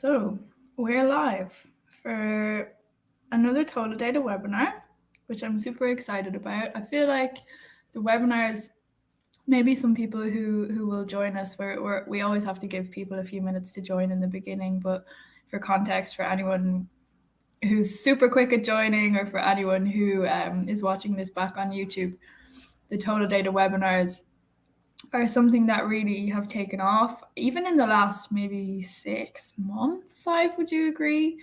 So we're live for another TolaData webinar, which I'm super excited about. I feel like the webinars, maybe some people who will join us, we always have to give people a few minutes to join in the beginning, but for context, for anyone who's super quick at joining or for anyone who is watching this back on YouTube, the TolaData webinars are something that really have taken off, even in the last maybe 6 months, Sive, would you agree?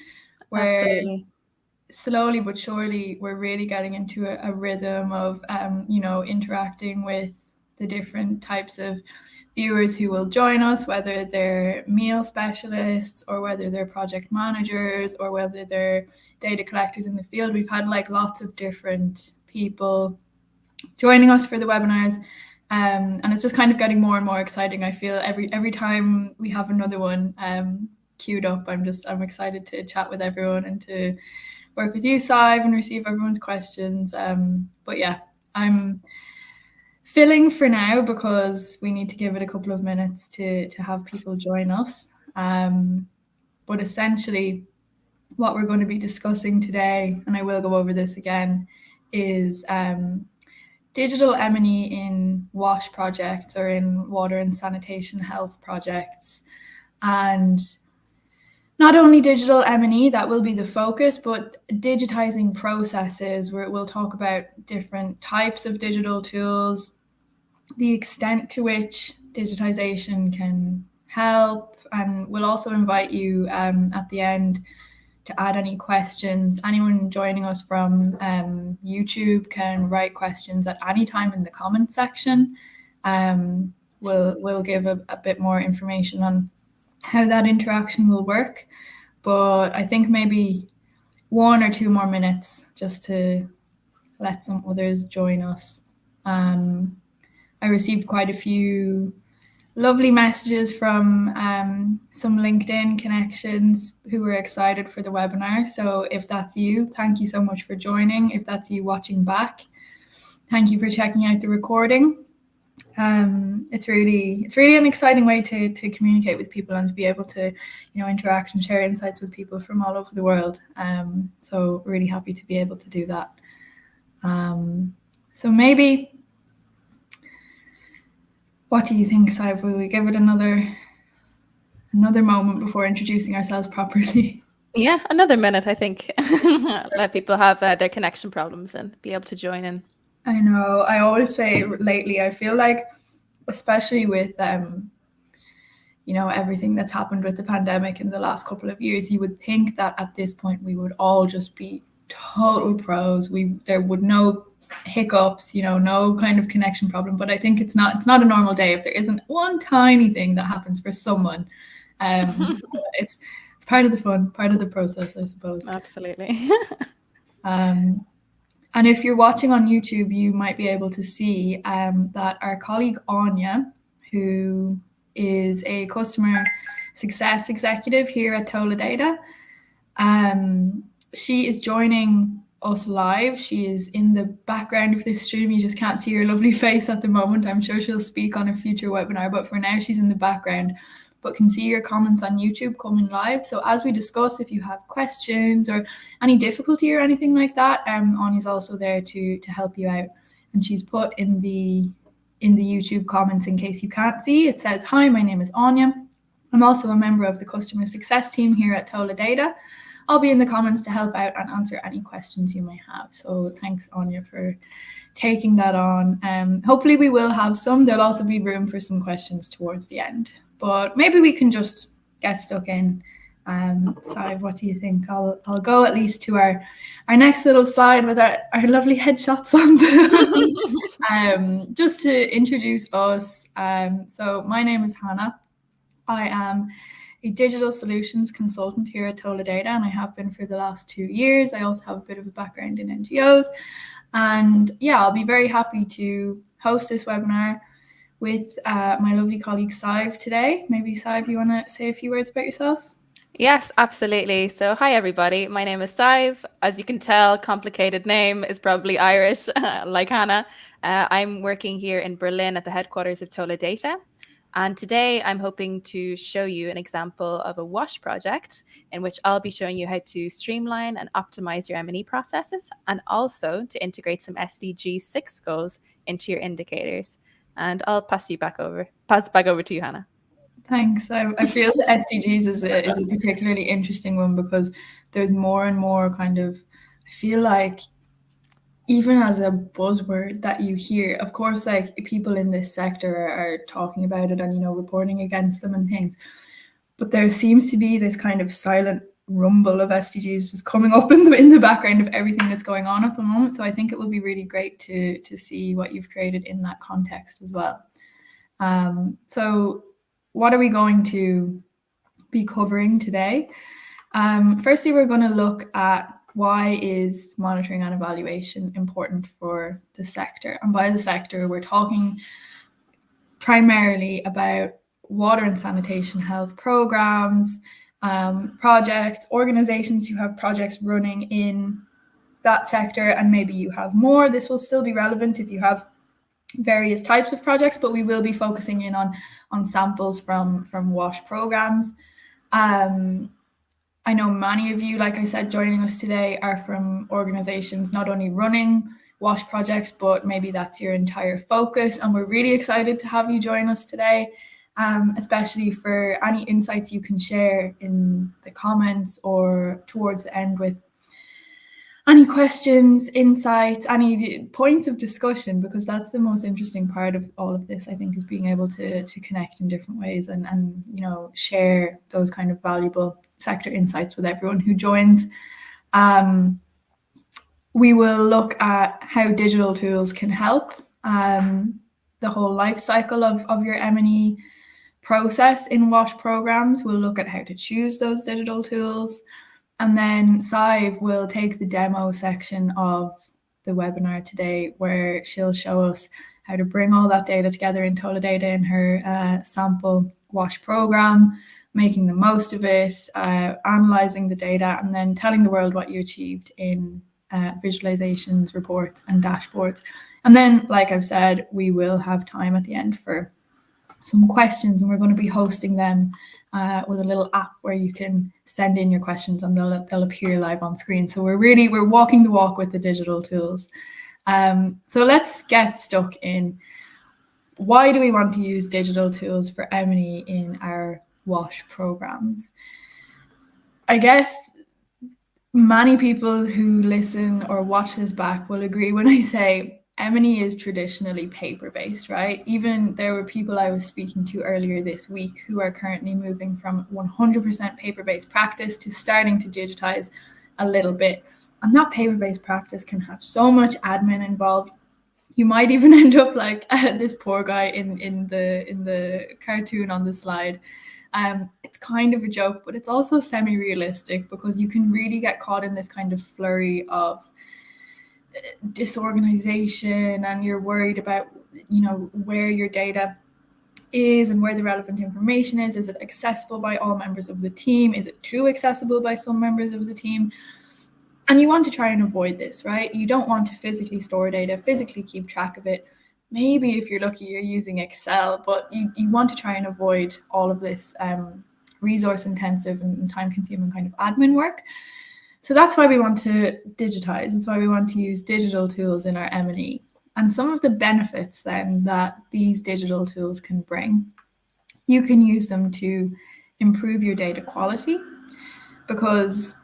Where Absolutely. slowly but surely we're really getting into a rhythm of, interacting with the different types of viewers who will join us, whether they're meal specialists or whether they're project managers or whether they're data collectors in the field. We've had like lots of different people joining us for the webinars. And it's just kind of getting more and more exciting. I feel every time we have another one queued up, I'm excited to chat with everyone and to work with you, Sive, and receive everyone's questions. But yeah, I'm filling for now because we need to give it a couple of minutes to have people join us. But essentially, what we're going to be discussing today, and I will go over this again, is digital M&E in WASH projects or in water and sanitation health projects. And not only digital M&E, that will be the focus, but digitizing processes, where we'll talk about different types of digital tools, the extent to which digitization can help, and we'll also invite you at the end to add any questions. Anyone joining us from YouTube can write questions at any time in the comment section. We'll give a bit more information on how that interaction will work. But I think maybe 1 or 2 more minutes just to let some others join us. I received quite a few lovely messages from some LinkedIn connections who were excited for the webinar. So if that's you, thank you so much for joining. If that's you watching back, thank you for checking out the recording. It's really an exciting way to communicate with people and to be able to, interact and share insights with people from all over the world. So really happy to be able to do that. So maybe, what do you think, Sive? Will we give it another moment before introducing ourselves properly? Yeah, another minute, I think. Let people have their connection problems and be able to join in. I know. I always say lately, I feel like, especially with everything that's happened with the pandemic in the last couple of years, you would think that at this point we would all just be total pros. There would no hiccups, no kind of connection problem. But I think it's not a normal day if there isn't one tiny thing that happens for someone. It's part of the fun, part of the process, I suppose. Absolutely. And if you're watching on YouTube, you might be able to see that our colleague Anya, who is a customer success executive here at TolaData, she is joining us live. She is in the background of this stream. You just can't see her lovely face at the moment. I'm sure she'll speak on a future webinar, but for now she's in the background, but can see your comments on YouTube coming live. So as we discuss, if you have questions or any difficulty or anything like that, Anya's also there to help you out. And she's put in the YouTube comments, in case you can't see, it says, "Hi, my name is Anya. I'm also a member of the customer success team here at TolaData. I'll be in the comments to help out and answer any questions you may have." So thanks, Anya, for taking that on. Hopefully we will have some. There'll also be room for some questions towards the end. But maybe we can just get stuck in. Sive, what do you think? I'll go at least to our next little slide with our lovely headshots on them. Just to introduce us. So my name is Hannah. I am a digital solutions consultant here at TolaData, and I have been for the last 2 years. I also have a bit of a background in NGOs. And yeah, I'll be very happy to host this webinar with my lovely colleague Sive today. Maybe Sive, you want to say a few words about yourself? Yes, absolutely. So hi, everybody. My name is Sive. As you can tell, complicated name, is probably Irish, like Hannah. I'm working here in Berlin at the headquarters of TolaData. And today I'm hoping to show you an example of a wash project in which I'll be showing you how to streamline and optimize your M&E processes, and also to integrate some SDG 6 goals into your indicators. And I'll pass it back over to you, Hannah. Thanks. I feel the SDGs is a particularly interesting one because there's more and more kind of, I feel like, even as a buzzword that you hear, of course, like people in this sector are talking about it and, you know, reporting against them and things. But there seems to be this kind of silent rumble of SDGs just coming up in the background of everything that's going on at the moment. So I think it will be really great to see what you've created in that context as well. So what are we going to be covering today? Firstly, we're going to look at why is monitoring and evaluation important for the sector. And by the sector, we're talking primarily about water and sanitation health programs, projects, organizations who have projects running in that sector, and maybe you have more. This will still be relevant if you have various types of projects, but we will be focusing in on samples from WASH programs. I know many of you, like I said, joining us today are from organizations not only running WASH projects, but maybe that's your entire focus. And we're really excited to have you join us today, especially for any insights you can share in the comments or towards the end with any questions, insights, any points of discussion, because that's the most interesting part of all of this, I think, is being able to connect in different ways and you know, share those kind of valuable sector insights with everyone who joins. We will look at how digital tools can help the whole life cycle of your M&E process in WASH programs. We'll look at how to choose those digital tools. And then Sive will take the demo section of the webinar today, where she'll show us how to bring all that data together in TolaData in her sample WASH program, making the most of it, analyzing the data, and then telling the world what you achieved in visualizations, reports, and dashboards. And then, like I've said, we will have time at the end for some questions, and we're going to be hosting them with a little app where you can send in your questions and they'll appear live on screen. So we're walking the walk with the digital tools. So let's get stuck in. Why do we want to use digital tools for M&E in our WASH programs? I guess many people who listen or watch this back will agree when I say M&E is traditionally paper-based, right? Even there were people I was speaking to earlier this week who are currently moving from 100% paper-based practice to starting to digitize a little bit. And that paper-based practice can have so much admin involved. You might even end up like this poor guy in the cartoon on the slide. It's kind of a joke, but it's also semi-realistic because you can really get caught in this kind of flurry of disorganization, and you're worried about, you know, where your data is and where the relevant information is. Is it accessible by all members of the team? Is it too accessible by some members of the team? And you want to try and avoid this, right? You don't want to physically store data, physically keep track of it. Maybe if you're lucky, you're using Excel, but you want to try and avoid all of this resource intensive and time consuming kind of admin work. So that's why we want to digitize. That's why we want to use digital tools in our M&E. And some of the benefits then that these digital tools can bring, you can use them to improve your data quality, because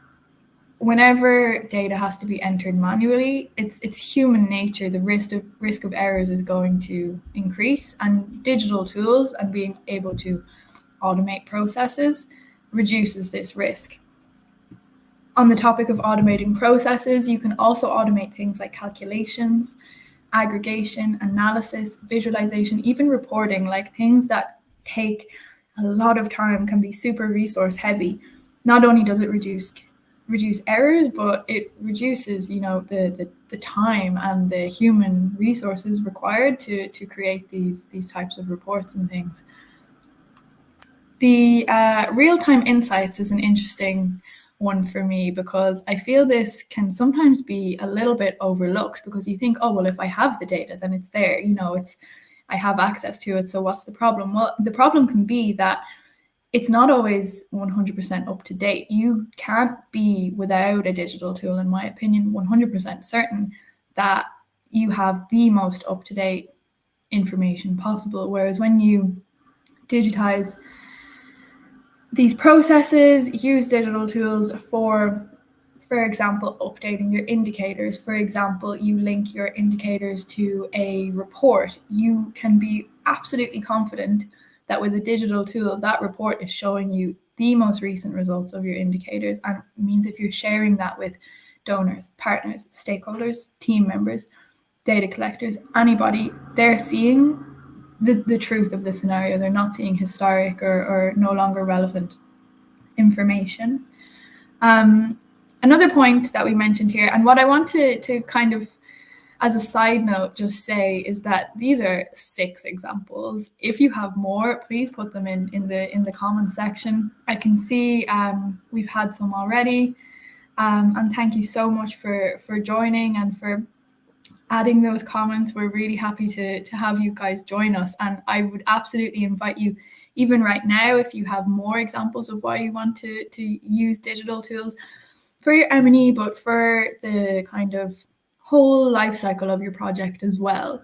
whenever data has to be entered manually, it's human nature. The risk of errors is going to increase, and digital tools and being able to automate processes reduces this risk. On the topic of automating processes, you can also automate things like calculations, aggregation, analysis, visualization, even reporting, like things that take a lot of time, can be super resource heavy. Not only does it reduce errors, but it reduces, you know, the time and the human resources required to create these types of reports and things. The real-time insights is an interesting one for me, because I feel this can sometimes be a little bit overlooked, because you think, oh, well, if I have the data, then it's there. You know, it's I have access to it, so what's the problem? Well, the problem can be that it's not always 100% up to date. You can't be, without a digital tool, in my opinion, 100% certain that you have the most up-to-date information possible. Whereas when you digitize these processes, use digital tools for example, updating your indicators. For example, you link your indicators to a report. You can be absolutely confident that with a digital tool, that report is showing you the most recent results of your indicators. And it means if you're sharing that with donors, partners, stakeholders, team members, data collectors, anybody, they're seeing the truth of the scenario. They're not seeing historic or no longer relevant information. Another point that we mentioned here, and what I want to kind of, as a side note, just say is that these are 6 examples. If you have more, please put them in the comments section. I can see we've had some already, and thank you so much for joining and for adding those comments. We're really happy to have you guys join us, and I would absolutely invite you, even right now, if you have more examples of why you want to use digital tools for your M&E, but for the kind of whole life cycle of your project as well.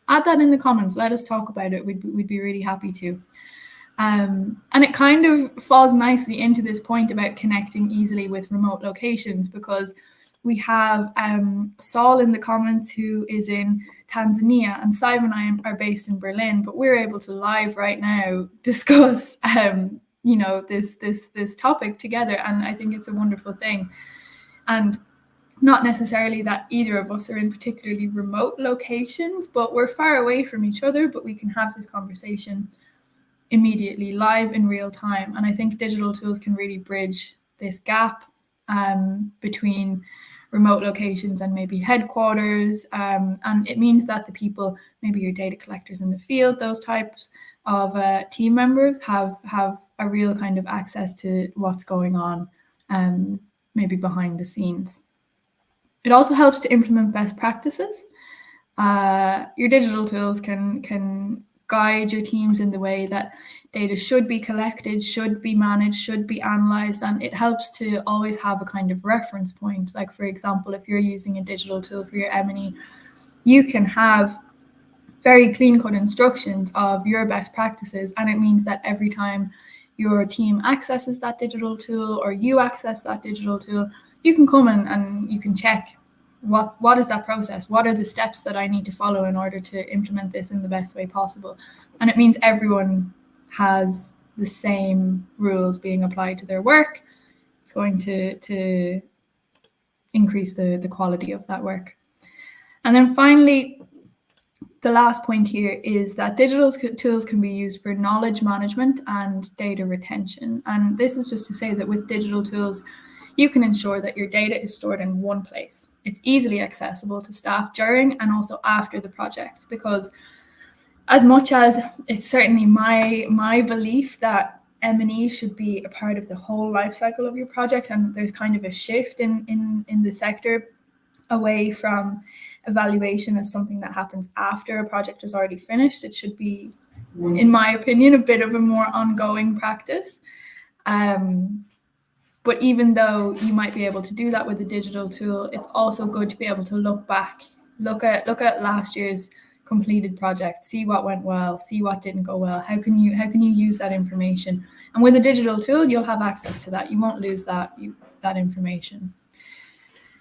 Add that in the comments. Let us talk about it. We'd be really happy to. And it kind of falls nicely into this point about connecting easily with remote locations, because we have Saul in the comments, who is in Tanzania, and Sive and I are based in Berlin, but we're able to live right now discuss this topic together, and I think it's a wonderful thing. And not necessarily that either of us are in particularly remote locations, but we're far away from each other, but we can have this conversation immediately live in real time. And I think digital tools can really bridge this gap between remote locations and maybe headquarters, and it means that the people, maybe your data collectors in the field, those types of team members have a real kind of access to what's going on, maybe behind the scenes. It also helps to implement best practices. Your digital tools can guide your teams in the way that data should be collected, should be managed, should be analyzed, and it helps to always have a kind of reference point. Like, for example, if you're using a digital tool for your M&E, you can have very clean-cut instructions of your best practices, and it means that every time your team accesses that digital tool or you access that digital tool, you can come in and you can check what is that process? What are the steps that I need to follow in order to implement this in the best way possible? And it means everyone has the same rules being applied to their work. It's going to increase the quality of that work. And then finally, the last point here is that digital tools can be used for knowledge management and data retention. And this is just to say that with digital tools, you can ensure that your data is stored in one place. It's easily accessible to staff during and also after the project, because as much as it's certainly my belief that M&E should be a part of the whole life cycle of your project, and there's kind of a shift in the sector away from evaluation as something that happens after a project is already finished. It should be, in my opinion, a bit of a more ongoing practice. But even though you might be able to do that with a digital tool, it's also good to be able to look back, look at last year's completed project, see what went well, see what didn't go well. How can you use that information? And with a digital tool, you'll have access to that. You won't lose that information.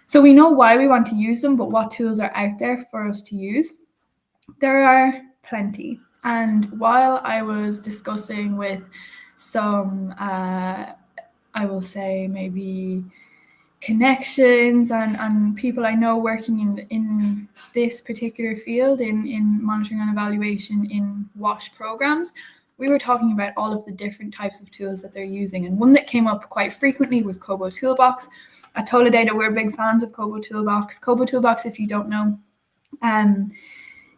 So we know why we want to use them, but what tools are out there for us to use? There are plenty. And while I was discussing with some I will say maybe connections and people I know working in this particular field, in monitoring and evaluation in WASH programs, we were talking about all of the different types of tools that they're using. And one that came up quite frequently was KoBoToolbox. At TolaData, we're big fans of KoBoToolbox. KoBoToolbox, if you don't know,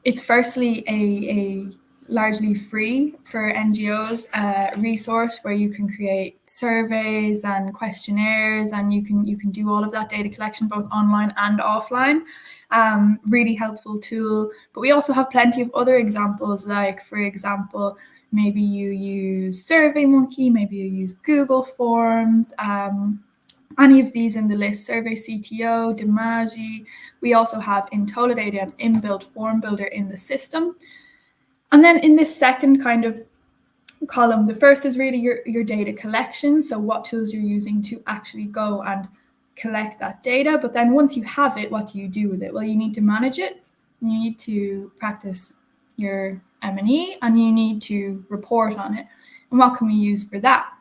it's firstly a largely free for NGOs resource where you can create surveys and questionnaires, and you can do all of that data collection both online and offline. Really helpful tool. But we also have plenty of other examples, like, for example, maybe you use SurveyMonkey, maybe you use Google Forms, any of these in the list, Survey CTO, Dimaji. We also have in TolaData an inbuilt form builder in the system. And then in this second kind of column, the first is really your data collection. So what tools you're using to actually go and collect that data. But then once you have it, what do you do with it? Well, you need to manage it. You need to practice your M&E, and you need to report on it. And what can we use for that?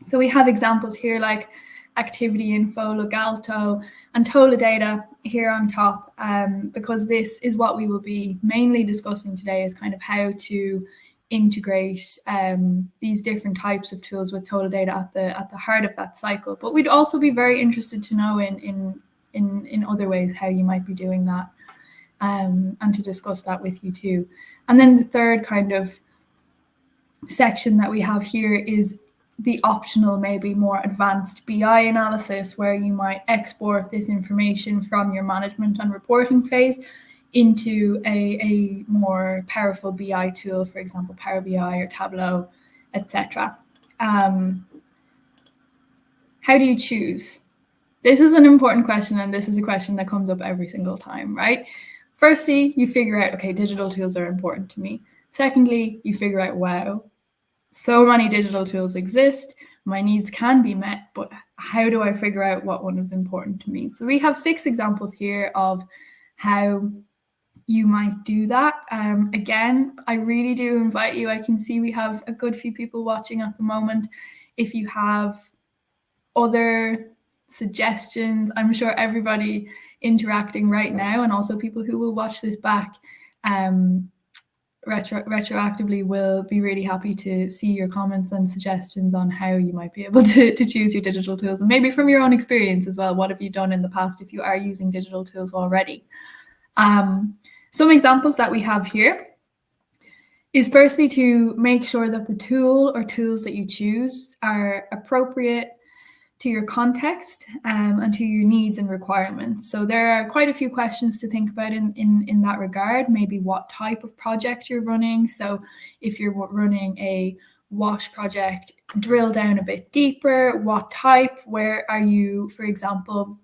So we have examples here like activity info, Logalto, and TolaData here on top, because this is what we will be mainly discussing today, is kind of how to integrate these different types of tools with TolaData at the heart of that cycle. But we'd also be very interested to know in other ways how you might be doing that, and to discuss that with you too. And then the third kind of section that we have here is the optional, maybe more advanced BI analysis, where you might export this information from your management and reporting phase into a more powerful BI tool, for example, Power BI or Tableau, etc. How do you choose? This is an important question, and this is a question that comes up every single time, right? Firstly, you figure out, okay, digital tools are important to me. Secondly, you figure out, wow, so many digital tools exist, my needs can be met, but how do I figure out what one is important to me? So we have 6 examples here of how you might do that. Again, I really do invite you. I can see we have a good few people watching at the moment. If you have other suggestions, I'm sure everybody interacting right now, and also people who will watch this back retroactively, will be really happy to see your comments and suggestions on how you might be able to choose your digital tools, and maybe from your own experience as well. What have you done in the past if you are using digital tools already? Some examples that we have here is firstly to make sure that the tool or tools that you choose are appropriate to your context and to your needs and requirements. So there are quite a few questions to think about in that regard. Maybe what type of project you're running. So if you're running a wash project, drill down a bit deeper. What type? Where are you, for example,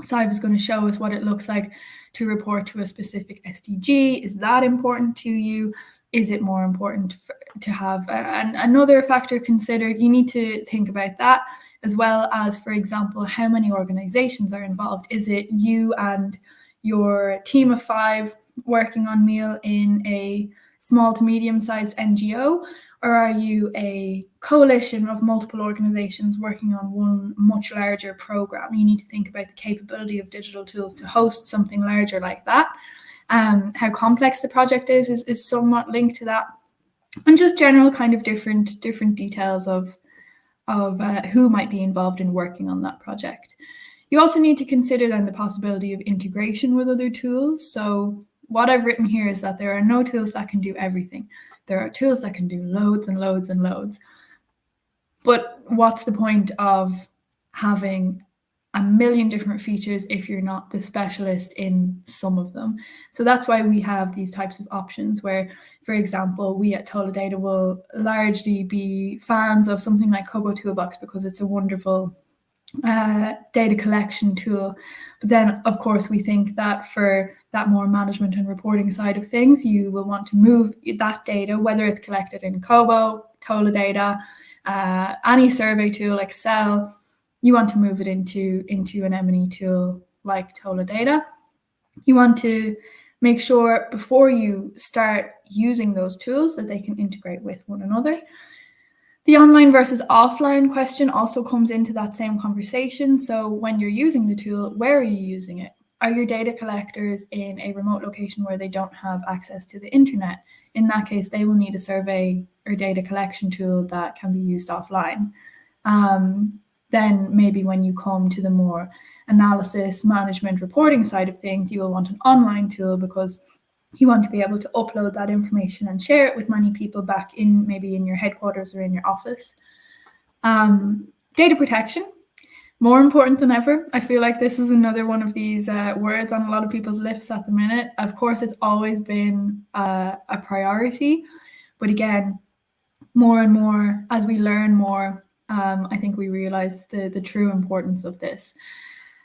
Sive is going to show us what it looks like to report to a specific SDG. Is that important to you? Is it more important to have another factor considered? You need to think about that, as well as, for example, how many organizations are involved. Is it you and your team of 5 working on meal in a small to medium-sized NGO, or are you a coalition of multiple organizations working on one much larger program? You need to think about the capability of digital tools to host something larger like that. How complex the project is somewhat linked to that, and just general kind of different details of who might be involved in working on that project. You also need to consider then the possibility of integration with other tools. So what I've written here is that there are no tools that can do everything. There are tools that can do loads and loads and loads. But what's the point of having a million different features if you're not the specialist in some of them? So that's why we have these types of options where, for example, we at TolaData will largely be fans of something like KoBoToolbox because it's a wonderful data collection tool. But then, of course, we think that for that more management and reporting side of things, you will want to move that data, whether it's collected in Kobo, TolaData, any survey tool, Excel, you want to move it into an M&E tool like TolaData. You want to make sure before you start using those tools that they can integrate with one another. The online versus offline question also comes into that same conversation. So when you're using the tool, where are you using it? Are your data collectors in a remote location where they don't have access to the internet? In that case, they will need a survey or data collection tool that can be used offline. Then maybe when you come to the more analysis, management, reporting side of things, you will want an online tool because You want to be able to upload that information and share it with many people back in maybe in your headquarters or in your office. Data protection, more important than ever. I feel like this is another one of these words on a lot of people's lips at the minute. Of course, it's always been a priority, but again, more and more as we learn more, I think we realize the true importance of this.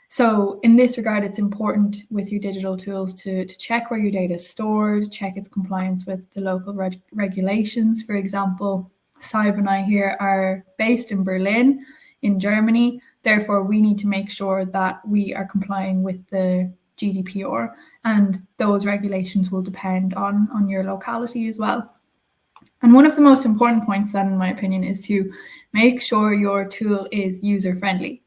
So in this regard, it's important with your digital tools to check where your data is stored, check its compliance with the local regulations. For example, Sive and I here are based in Berlin, in Germany. Therefore, we need to make sure that we are complying with the GDPR, and those regulations will depend on your locality as well. And one of the most important points then, in my opinion, is to make sure your tool is user-friendly.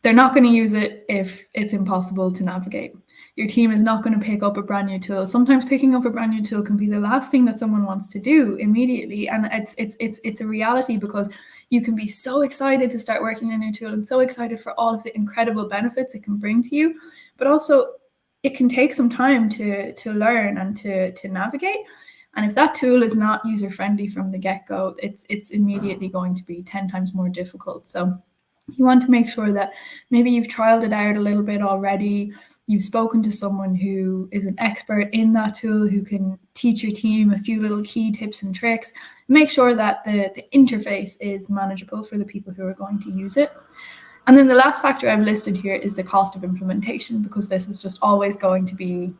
They're not going to use it if it's impossible to navigate. Your team is not going to pick up a brand new tool. Sometimes picking up a brand new tool can be the last thing that someone wants to do immediately. And it's a reality, because you can be so excited to start working on a new tool and so excited for all of the incredible benefits it can bring to you, but also it can take some time to learn and to navigate. And if that tool is not user-friendly from the get-go, it's immediately going to be 10 times more difficult. So you want to make sure that maybe you've trialed it out a little bit already. You've spoken to someone who is an expert in that tool, who can teach your team a few little key tips and tricks. Make sure that the interface is manageable for the people who are going to use it. And then the last factor I've listed here is the cost of implementation, because this is just always going to be,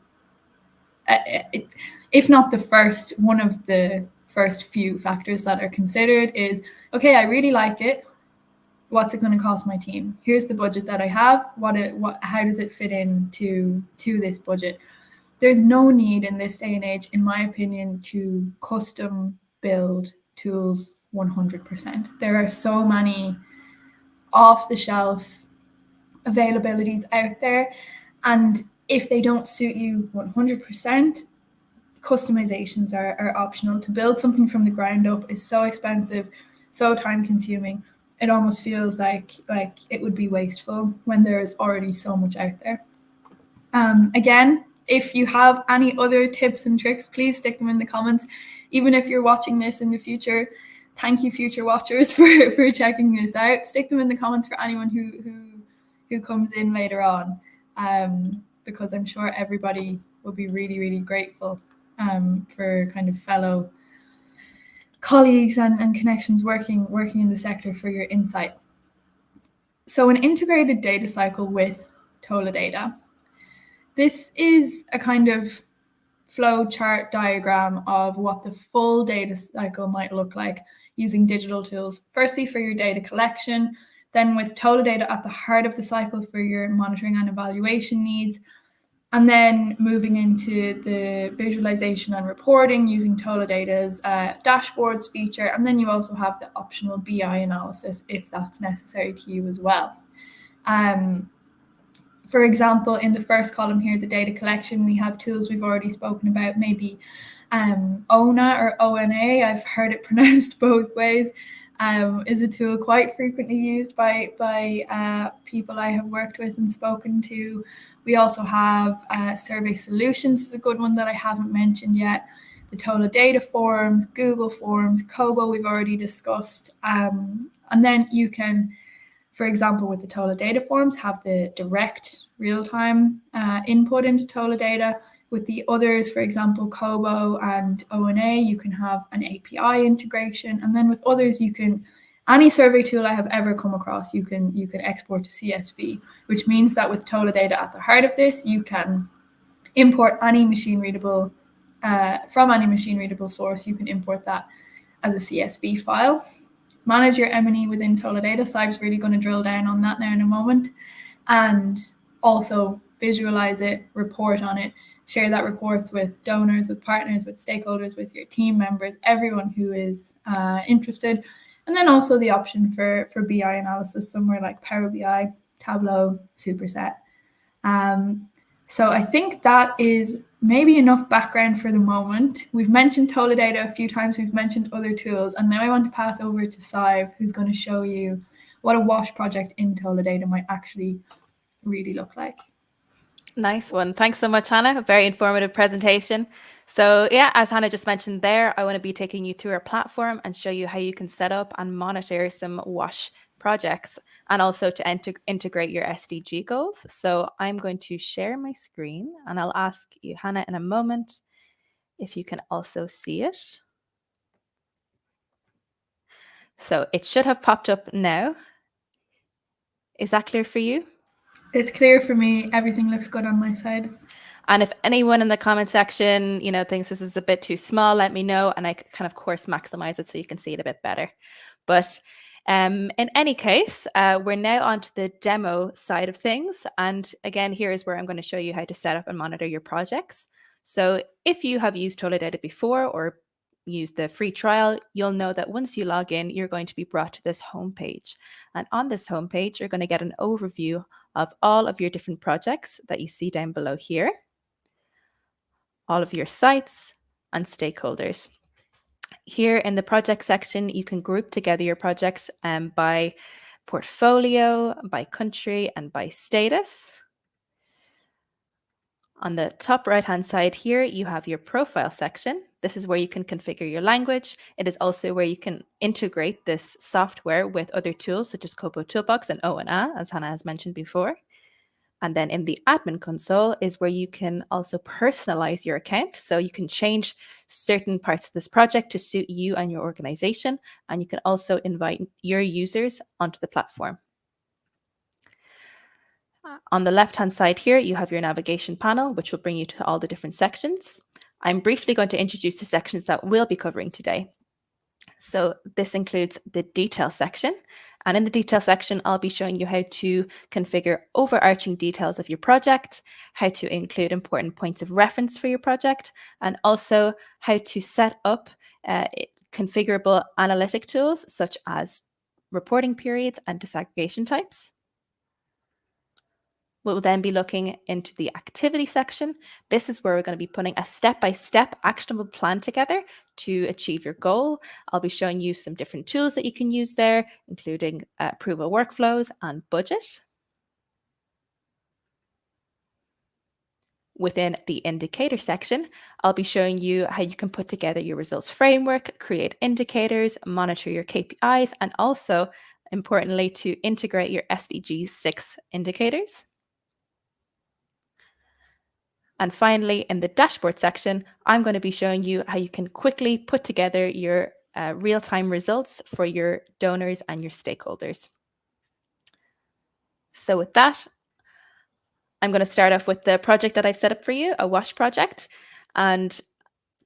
if not the first, one of the first few factors that are considered is, okay, I really like it. What's it going to cost my team? Here's the budget that I have. How does it fit into this budget? There's no need in this day and age, in my opinion, to custom build tools 100%. There are so many off-the-shelf availabilities out there, and if they don't suit you 100%, customizations are optional. To build something from the ground up is so expensive, so time-consuming. It almost feels like it would be wasteful when there is already so much out there. Again, if you have any other tips and tricks, please stick them in the comments. Even if you're watching this in the future, thank you, future watchers, for checking this out. Stick them in the comments for anyone who comes in later on, because I'm sure everybody will be really, really grateful for kind of fellow colleagues and connections working in the sector for your insight. So an integrated data cycle with TolaData. This is a kind of flow chart diagram of what the full data cycle might look like using digital tools. Firstly, for your data collection, then with TolaData at the heart of the cycle for your monitoring and evaluation needs, and then moving into the visualization and reporting using TolaData's dashboards feature. And then you also have the optional BI analysis if that's necessary to you as well. For example, in the first column here, the data collection, we have tools we've already spoken about, maybe ONA or ONA, I've heard it pronounced both ways, is a tool quite frequently used by people I have worked with and spoken to. We also have Survey Solutions is a good one that I haven't mentioned yet. The TolaData forms, Google Forms, Kobo we've already discussed. And then you can, for example, with the TolaData forms, have the direct real-time input into TolaData. With the others, for example, Kobo and ONA, you can have an API integration. And then with others, you can, any survey tool I have ever come across, you can export to CSV, which means that with TolaData at the heart of this, you can import any machine readable, from any machine readable source, you can import that as a CSV file. Manage your M&E within TolaData. Sive's really going to drill down on that now in a moment. And also visualize it, report on it, share that reports with donors, with partners, with stakeholders, with your team members, everyone who is interested. And then also the option for BI analysis somewhere like Power BI, Tableau, Superset. So I think that is maybe enough background for the moment. We've mentioned TolaData a few times, we've mentioned other tools, and now I want to pass over to Sive, who's going to show you what a WASH project in TolaData might actually really look like. Nice one. Thanks so much, Hannah. A very informative presentation. So yeah, as Hannah just mentioned there, I want to be taking you through our platform and show you how you can set up and monitor some WASH projects and also to integrate your SDG goals. So I'm going to share my screen and I'll ask you, Hannah, in a moment if you can also see it. So it should have popped up now. Is that clear for you? It's clear for me. Everything looks good on my side. And if anyone in the comment section, thinks this is a bit too small, let me know, and I can, of course, maximize it so you can see it a bit better. But in any case, we're now on to the demo side of things. And again, here is where I'm going to show you how to set up and monitor your projects. So if you have used TolaData before or used the free trial, you'll know that once you log in, you're going to be brought to this homepage. And on this homepage, you're going to get an overview of all of your different projects that you see down below here, all of your sites and stakeholders. Here in the project section, you can group together your projects by portfolio, by country, and by status. On the top right-hand side here, you have your profile section. This is where you can configure your language. It is also where you can integrate this software with other tools such as KoBoToolbox and O&A, as Hannah has mentioned before. And then in the admin console is where you can also personalize your account. So you can change certain parts of this project to suit you and your organization. And you can also invite your users onto the platform. On the left-hand side here, you have your navigation panel, which will bring you to all the different sections. I'm briefly going to introduce the sections that we'll be covering today. So this includes the detail section. And in the detail section, I'll be showing you how to configure overarching details of your project, how to include important points of reference for your project, and also how to set up configurable analytic tools such as reporting periods and disaggregation types. We'll then be looking into the activity section. This is where we're going to be putting a step-by-step actionable plan together to achieve your goal. I'll be showing you some different tools that you can use there, including approval workflows and budget. Within the indicator section, I'll be showing you how you can put together your results framework, create indicators, monitor your KPIs, and also, importantly, to integrate your SDG 6 indicators. And finally, in the dashboard section, I'm going to be showing you how you can quickly put together your real-time results for your donors and your stakeholders. So with that, I'm going to start off with the project that I've set up for you, a WASH project. And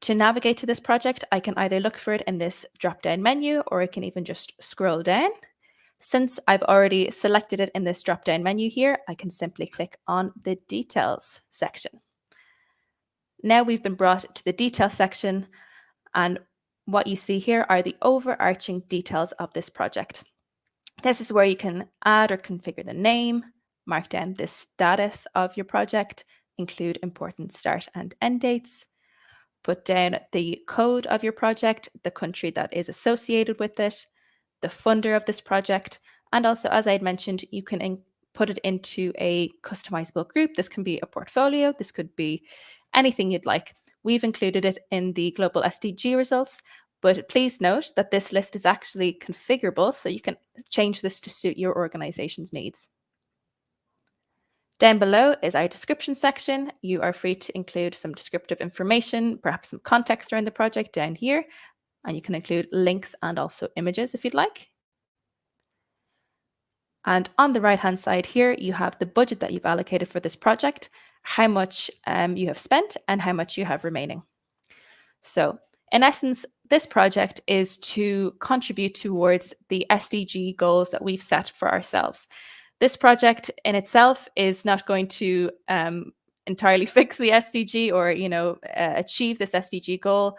to navigate to this project, I can either look for it in this drop-down menu, or I can even just scroll down. Since I've already selected it in this drop-down menu here, I can simply click on the details section. Now we've been brought to the details section, and what you see here are the overarching details of this project. This is where you can add or configure the name, mark down the status of your project, include important start and end dates, put down the code of your project, the country that is associated with it, the funder of this project, and also, as I had mentioned, you can put it into a customizable group. This can be a portfolio, this could be anything you'd like. We've included it in the global SDG results, but please note that this list is actually configurable, so you can change this to suit your organization's needs. Down below is our description section. You are free to include some descriptive information, perhaps some context around the project down here, and you can include links and also images if you'd like. And on the right-hand side here, you have the budget that you've allocated for this project, how much you have spent and how much you have remaining. So in essence, this project is to contribute towards the SDG goals that we've set for ourselves. This project in itself is not going to entirely fix the SDG or, achieve this SDG goal.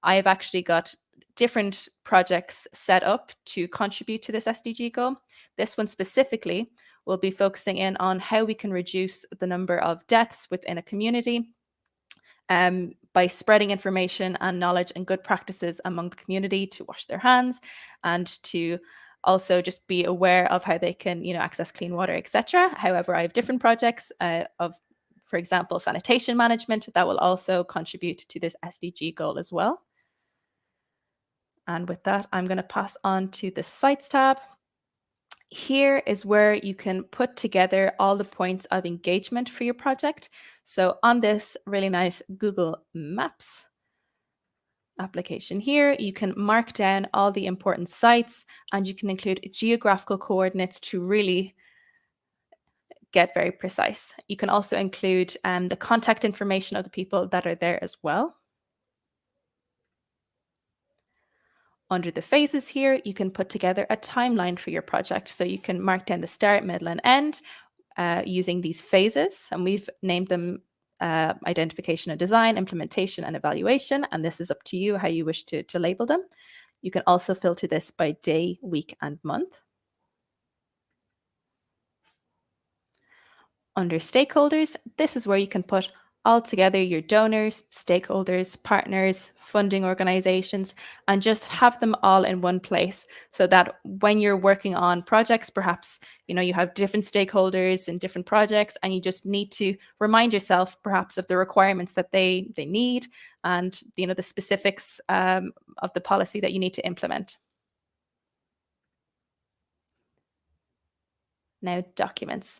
I've actually got different projects set up to contribute to this SDG goal. This one specifically will be focusing in on how we can reduce the number of deaths within a community by spreading information and knowledge and good practices among the community to wash their hands and to also just be aware of how they can, access clean water, etc. However, I have different projects of for example, sanitation management, that will also contribute to this SDG goal as well. And with that, I'm going to pass on to the Sites tab. Here is where you can put together all the points of engagement for your project. So on this really nice Google Maps application here, you can mark down all the important sites, and you can include geographical coordinates to really get very precise. You can also include the contact information of the people that are there as well. Under the phases here, you can put together a timeline for your project. So you can mark down the start, middle, and end using these phases. And we've named them identification and design, implementation, and evaluation. And this is up to you how you wish to label them. You can also filter this by day, week, and month. Under stakeholders, this is where you can put all together your donors, stakeholders, partners, funding organizations, and just have them all in one place so that when you're working on projects, perhaps, you have different stakeholders in different projects, and you just need to remind yourself perhaps of the requirements that they need and, the specifics of the policy that you need to implement. Now, documents.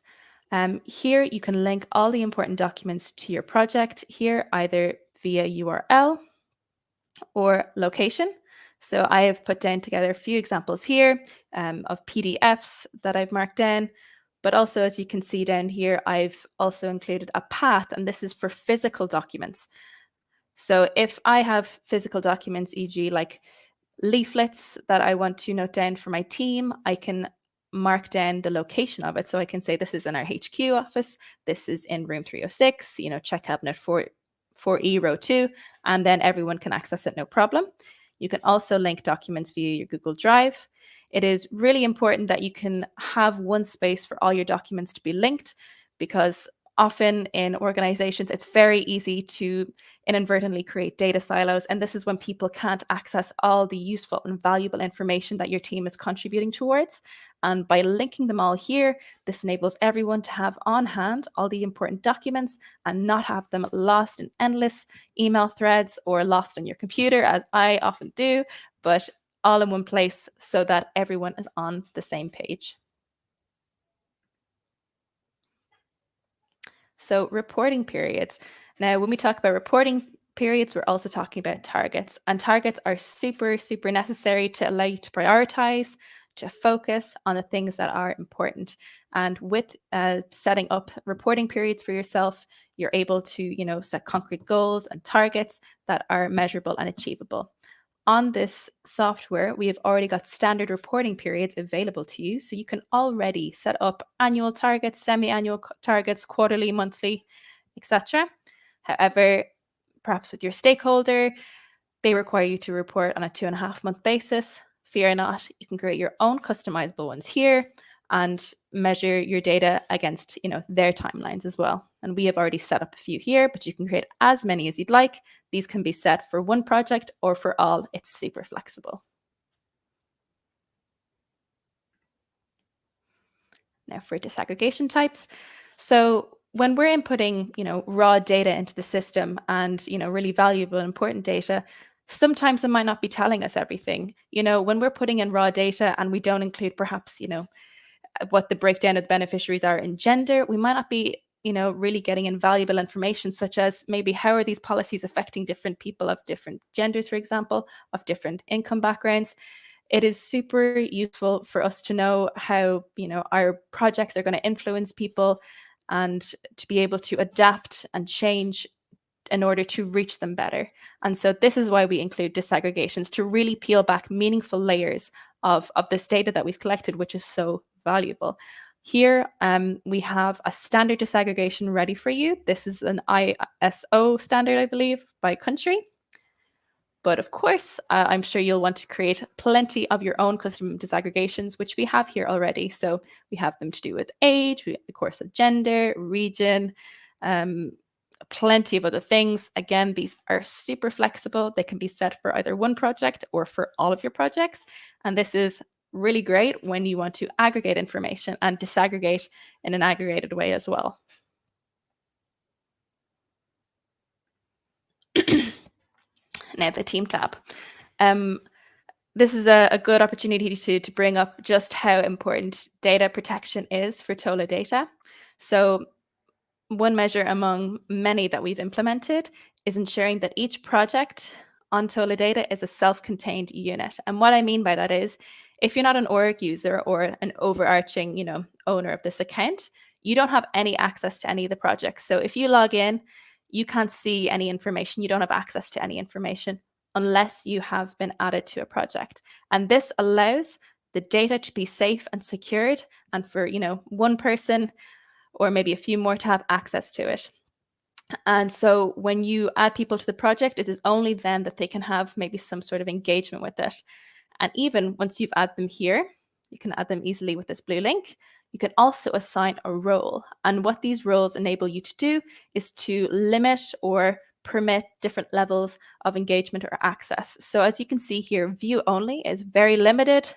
Here you can link all the important documents to your project here, either via URL or location. So I have put down together a few examples here of PDFs that I've marked down, but also, as you can see down here, I've also included a path, and this is for physical documents. So if I have physical documents, e.g. like leaflets that I want to note down for my team, I can mark down the location of it. So I can say this is in our HQ office, this is in room 306, check cabinet 4E row 2, and then everyone can access it, no problem. You can also link documents via your Google Drive. It is really important that you can have one space for all your documents to be linked, because often in organizations, it's very easy to inadvertently create data silos. And this is when people can't access all the useful and valuable information that your team is contributing towards. And by linking them all here, this enables everyone to have on hand all the important documents and not have them lost in endless email threads or lost on your computer, as I often do, but all in one place so that everyone is on the same page. So reporting periods. Now, when we talk about reporting periods, we're also talking about targets. And targets are super, super necessary to allow you to prioritize, to focus on the things that are important. And with setting up reporting periods for yourself, you're able to, set concrete goals and targets that are measurable and achievable. On this software, we have already got standard reporting periods available to you. So you can already set up annual targets, semi-annual targets, quarterly, monthly, etc. However, perhaps with your stakeholder, they require you to report on a 2.5-month basis. Fear not, you can create your own customizable ones here and measure your data against their timelines as well. And we have already set up a few here, but you can create as many as you'd like. These can be set for one project or for all. It's super flexible. Now for disaggregation types. So when we're inputting, raw data into the system and, really valuable and important data, sometimes it might not be telling us everything. When we're putting in raw data and we don't include perhaps, what the breakdown of the beneficiaries are in gender, we might not be, really getting invaluable information, such as maybe how are these policies affecting different people of different genders, for example, of different income backgrounds. It is super useful for us to know how, our projects are going to influence people and to be able to adapt and change in order to reach them better. And so this is why we include disaggregations, to really peel back meaningful layers of this data that we've collected, which is so valuable. Here, we have a standard disaggregation ready for you. This is an ISO standard, I believe, by country. But of course, I'm sure you'll want to create plenty of your own custom disaggregations, which we have here already. So we have them to do with age, of course, of gender, region, plenty of other things. Again, these are super flexible. They can be set for either one project or for all of your projects. And this is really great when you want to aggregate information and disaggregate in an aggregated way as well. Now the team tab. This is a good opportunity to bring up just how important data protection is for TolaData. So one measure among many that we've implemented is ensuring that each project on TolaData is a self-contained unit. And what I mean by that is, if you're not an org user or an overarching, owner of this account, you don't have any access to any of the projects. So if you log in, you can't see any information. You don't have access to any information unless you have been added to a project. And this allows the data to be safe and secured, and for one person or maybe a few more to have access to it. And so when you add people to the project, it is only then that they can have maybe some sort of engagement with it. And even once you've added them here, you can add them easily with this blue link. You can also assign a role. And what these roles enable you to do is to limit or permit different levels of engagement or access. So as you can see here, view only is very limited.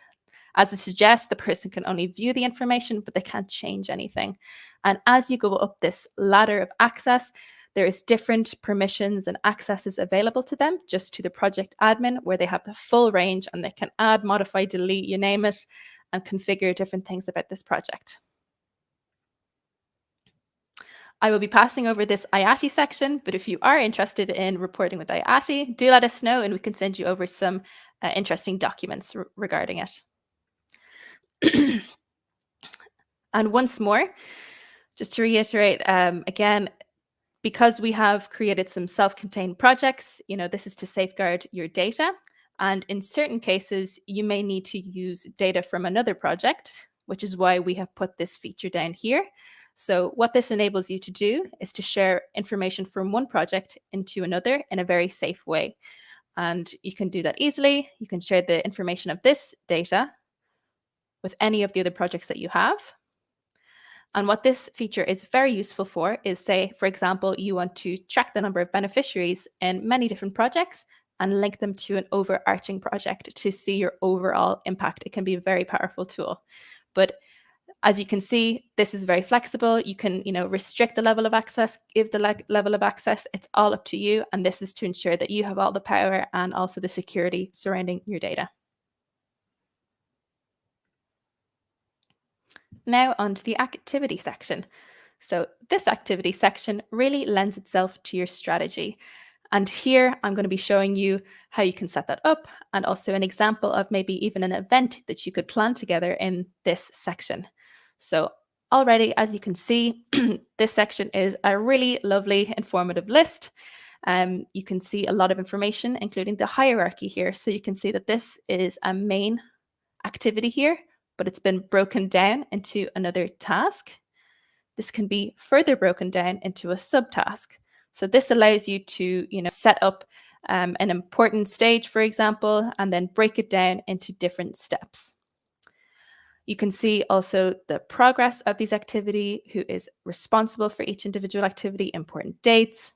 As it suggests, the person can only view the information, but they can't change anything. And as you go up this ladder of access, there is different permissions and accesses available to them, just to the project admin, where they have the full range and they can add, modify, delete, you name it, and configure different things about this project. I will be passing over this IATI section, but if you are interested in reporting with IATI, do let us know and we can send you over some interesting documents regarding it. And once more, just to reiterate, again, because we have created some self-contained projects, this is to safeguard your data. And in certain cases, you may need to use data from another project, which is why we have put this feature down here. So what this enables you to do is to share information from one project into another in a very safe way. And you can do that easily. You can share the information of this data with any of the other projects that you have. And what this feature is very useful for is, say, for example, you want to track the number of beneficiaries in many different projects and link them to an overarching project to see your overall impact. It can be a very powerful tool. But as you can see, this is very flexible. You can, restrict the level of access, give the level of access. It's all up to you. And this is to ensure that you have all the power and also the security surrounding your data. Now onto the activity section. So this activity section really lends itself to your strategy. And here I'm going to be showing you how you can set that up, and also an example of maybe even an event that you could plan together in this section. So already, as you can see, this section is a really lovely, informative list. You can see a lot of information, including the hierarchy here. So you can see that this is a main activity here, but it's been broken down into another task. This can be further broken down into a subtask. So this allows you to, set up an important stage, for example, and then break it down into different steps. You can see also the progress of these activity, who is responsible for each individual activity, important dates,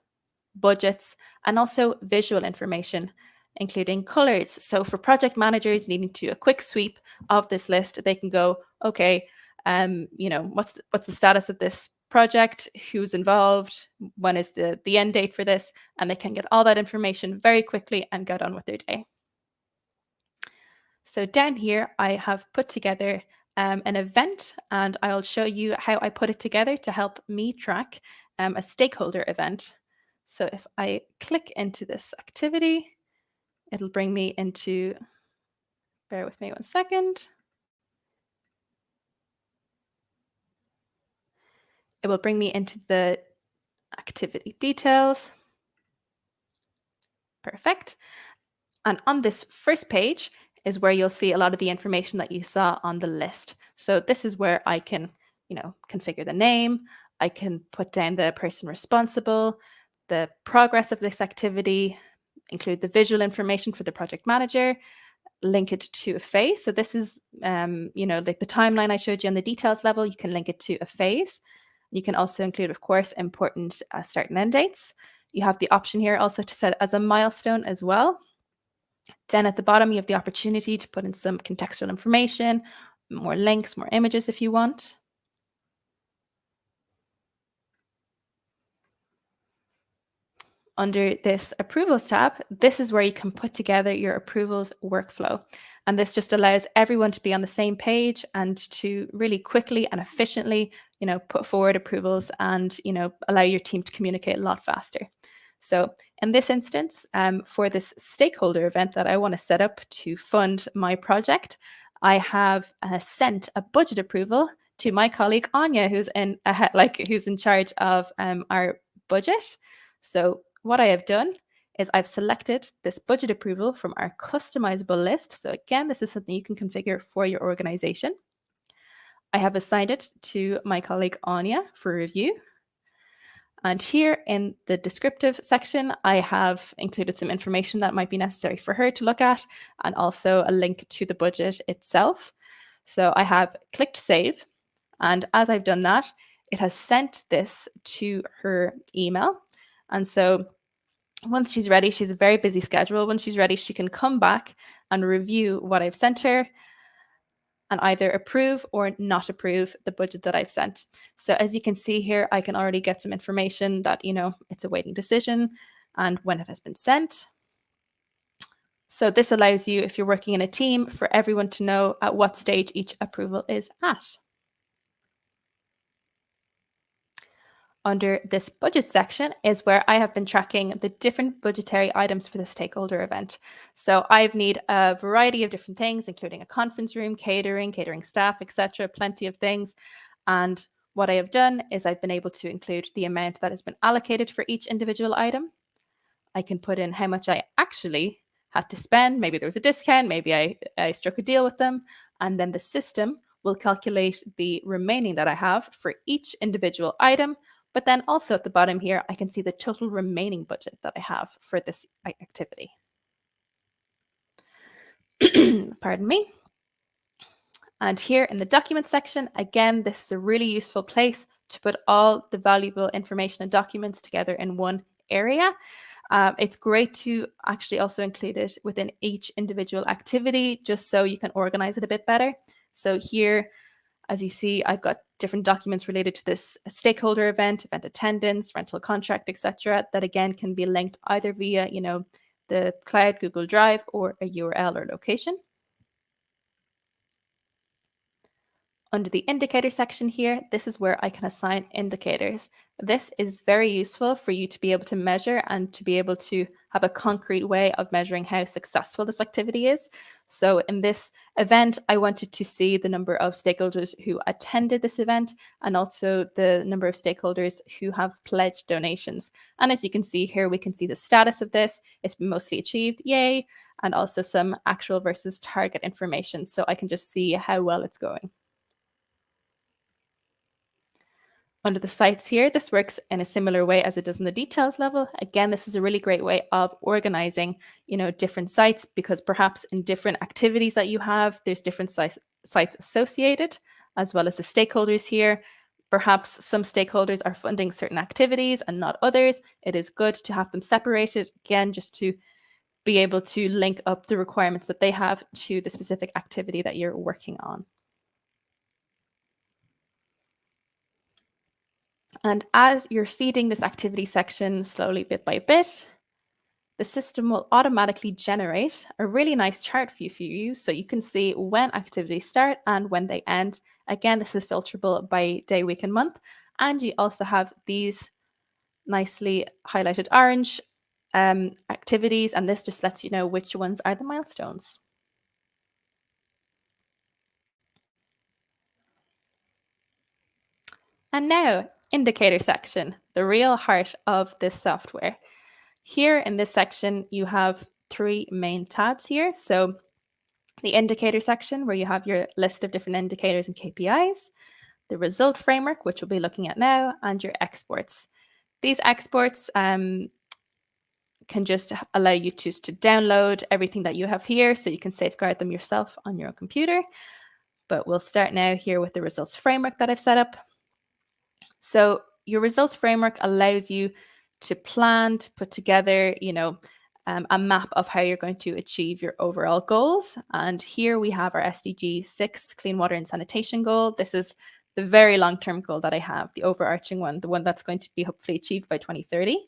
budgets, and also visual information, including colors. So for project managers needing to do a quick sweep of this list, they can go, okay, what's the status of this project, who's involved, when is the end date for this, and they can get all that information very quickly and get on with their day. So down here, I have put together an event, and I'll show you how I put it together to help me track a stakeholder event. So if I click into this activity, it'll bring me into, bear with me one second. It will bring me into the activity details. Perfect. And on this first page is where you'll see a lot of the information that you saw on the list. So this is where I can, configure the name. I can put down the person responsible, the progress of this activity, include the visual information for the project manager, link it to a phase. So this is, like the timeline I showed you on the details level, you can link it to a phase. You can also include, of course, important start and end dates. You have the option here also to set as a milestone as well. Then at the bottom, you have the opportunity to put in some contextual information, more links, more images if you want. Under this approvals tab, this is where you can put together your approvals workflow. And this just allows everyone to be on the same page and to really quickly and efficiently, put forward approvals and, allow your team to communicate a lot faster. So in this instance, for this stakeholder event that I want to set up to fund my project, I have sent a budget approval to my colleague Anya, who's in charge of our budget. So what I have done is I've selected this budget approval from our customizable list. So again, this is something you can configure for your organization. I have assigned it to my colleague Anya for review. And here in the descriptive section, I have included some information that might be necessary for her to look at, and also a link to the budget itself. So I have clicked save. And as I've done that, it has sent this to her email. And so once she's ready, she's a very busy schedule. When she's ready, she can come back and review what I've sent her and either approve or not approve the budget that I've sent. So as you can see here, I can already get some information that, it's awaiting decision and when it has been sent. So this allows you, if you're working in a team, for everyone to know at what stage each approval is at. Under this budget section is where I have been tracking the different budgetary items for the stakeholder event. So I need a variety of different things, including a conference room, catering staff, etc., plenty of things. And what I have done is I've been able to include the amount that has been allocated for each individual item. I can put in how much I actually had to spend. Maybe there was a discount, maybe I struck a deal with them, and then the system will calculate the remaining that I have for each individual item. But then also at the bottom here, I can see the total remaining budget that I have for this activity. Pardon me. And here in the document section, again, this is a really useful place to put all the valuable information and documents together in one area. It's great to actually also include it within each individual activity, just so you can organize it a bit better. So here, as you see, I've got different documents related to this stakeholder event attendance, rental contract, etc., that again can be linked either via, the cloud, Google Drive, or a URL or location. Under the indicator section here, this is where I can assign indicators. This is very useful for you to be able to measure and to be able to have a concrete way of measuring how successful this activity is. So in this event, I wanted to see the number of stakeholders who attended this event and also the number of stakeholders who have pledged donations. And as you can see here, we can see the status of this. It's been mostly achieved, yay, and also some actual versus target information. So I can just see how well it's going. Under the sites here, this works in a similar way as it does in the details level. Again, this is a really great way of organizing, different sites, because perhaps in different activities that you have, there's different sites associated, as well as the stakeholders here. Perhaps some stakeholders are funding certain activities and not others. It is good to have them separated, again, just to be able to link up the requirements that they have to the specific activity that you're working on. And as you're feeding this activity section slowly, bit by bit, the system will automatically generate a really nice chart for you so you can see when activities start and when they end. Again, this is filterable by day, week, and month. And you also have these nicely highlighted orange activities, and this just lets you know which ones are the milestones. And now, indicator section, the real heart of this software. Here in this section, you have three main tabs here. So the indicator section, where you have your list of different indicators and KPIs, the result framework, which we'll be looking at now, and your exports. These exports can just allow you to download everything that you have here so you can safeguard them yourself on your computer. But we'll start now here with the results framework that I've set up. So your results framework allows you to plan, to put together, a map of how you're going to achieve your overall goals. And here we have our SDG 6 clean water and sanitation goal. This is the very long-term goal that I have, the overarching one, the one that's going to be hopefully achieved by 2030.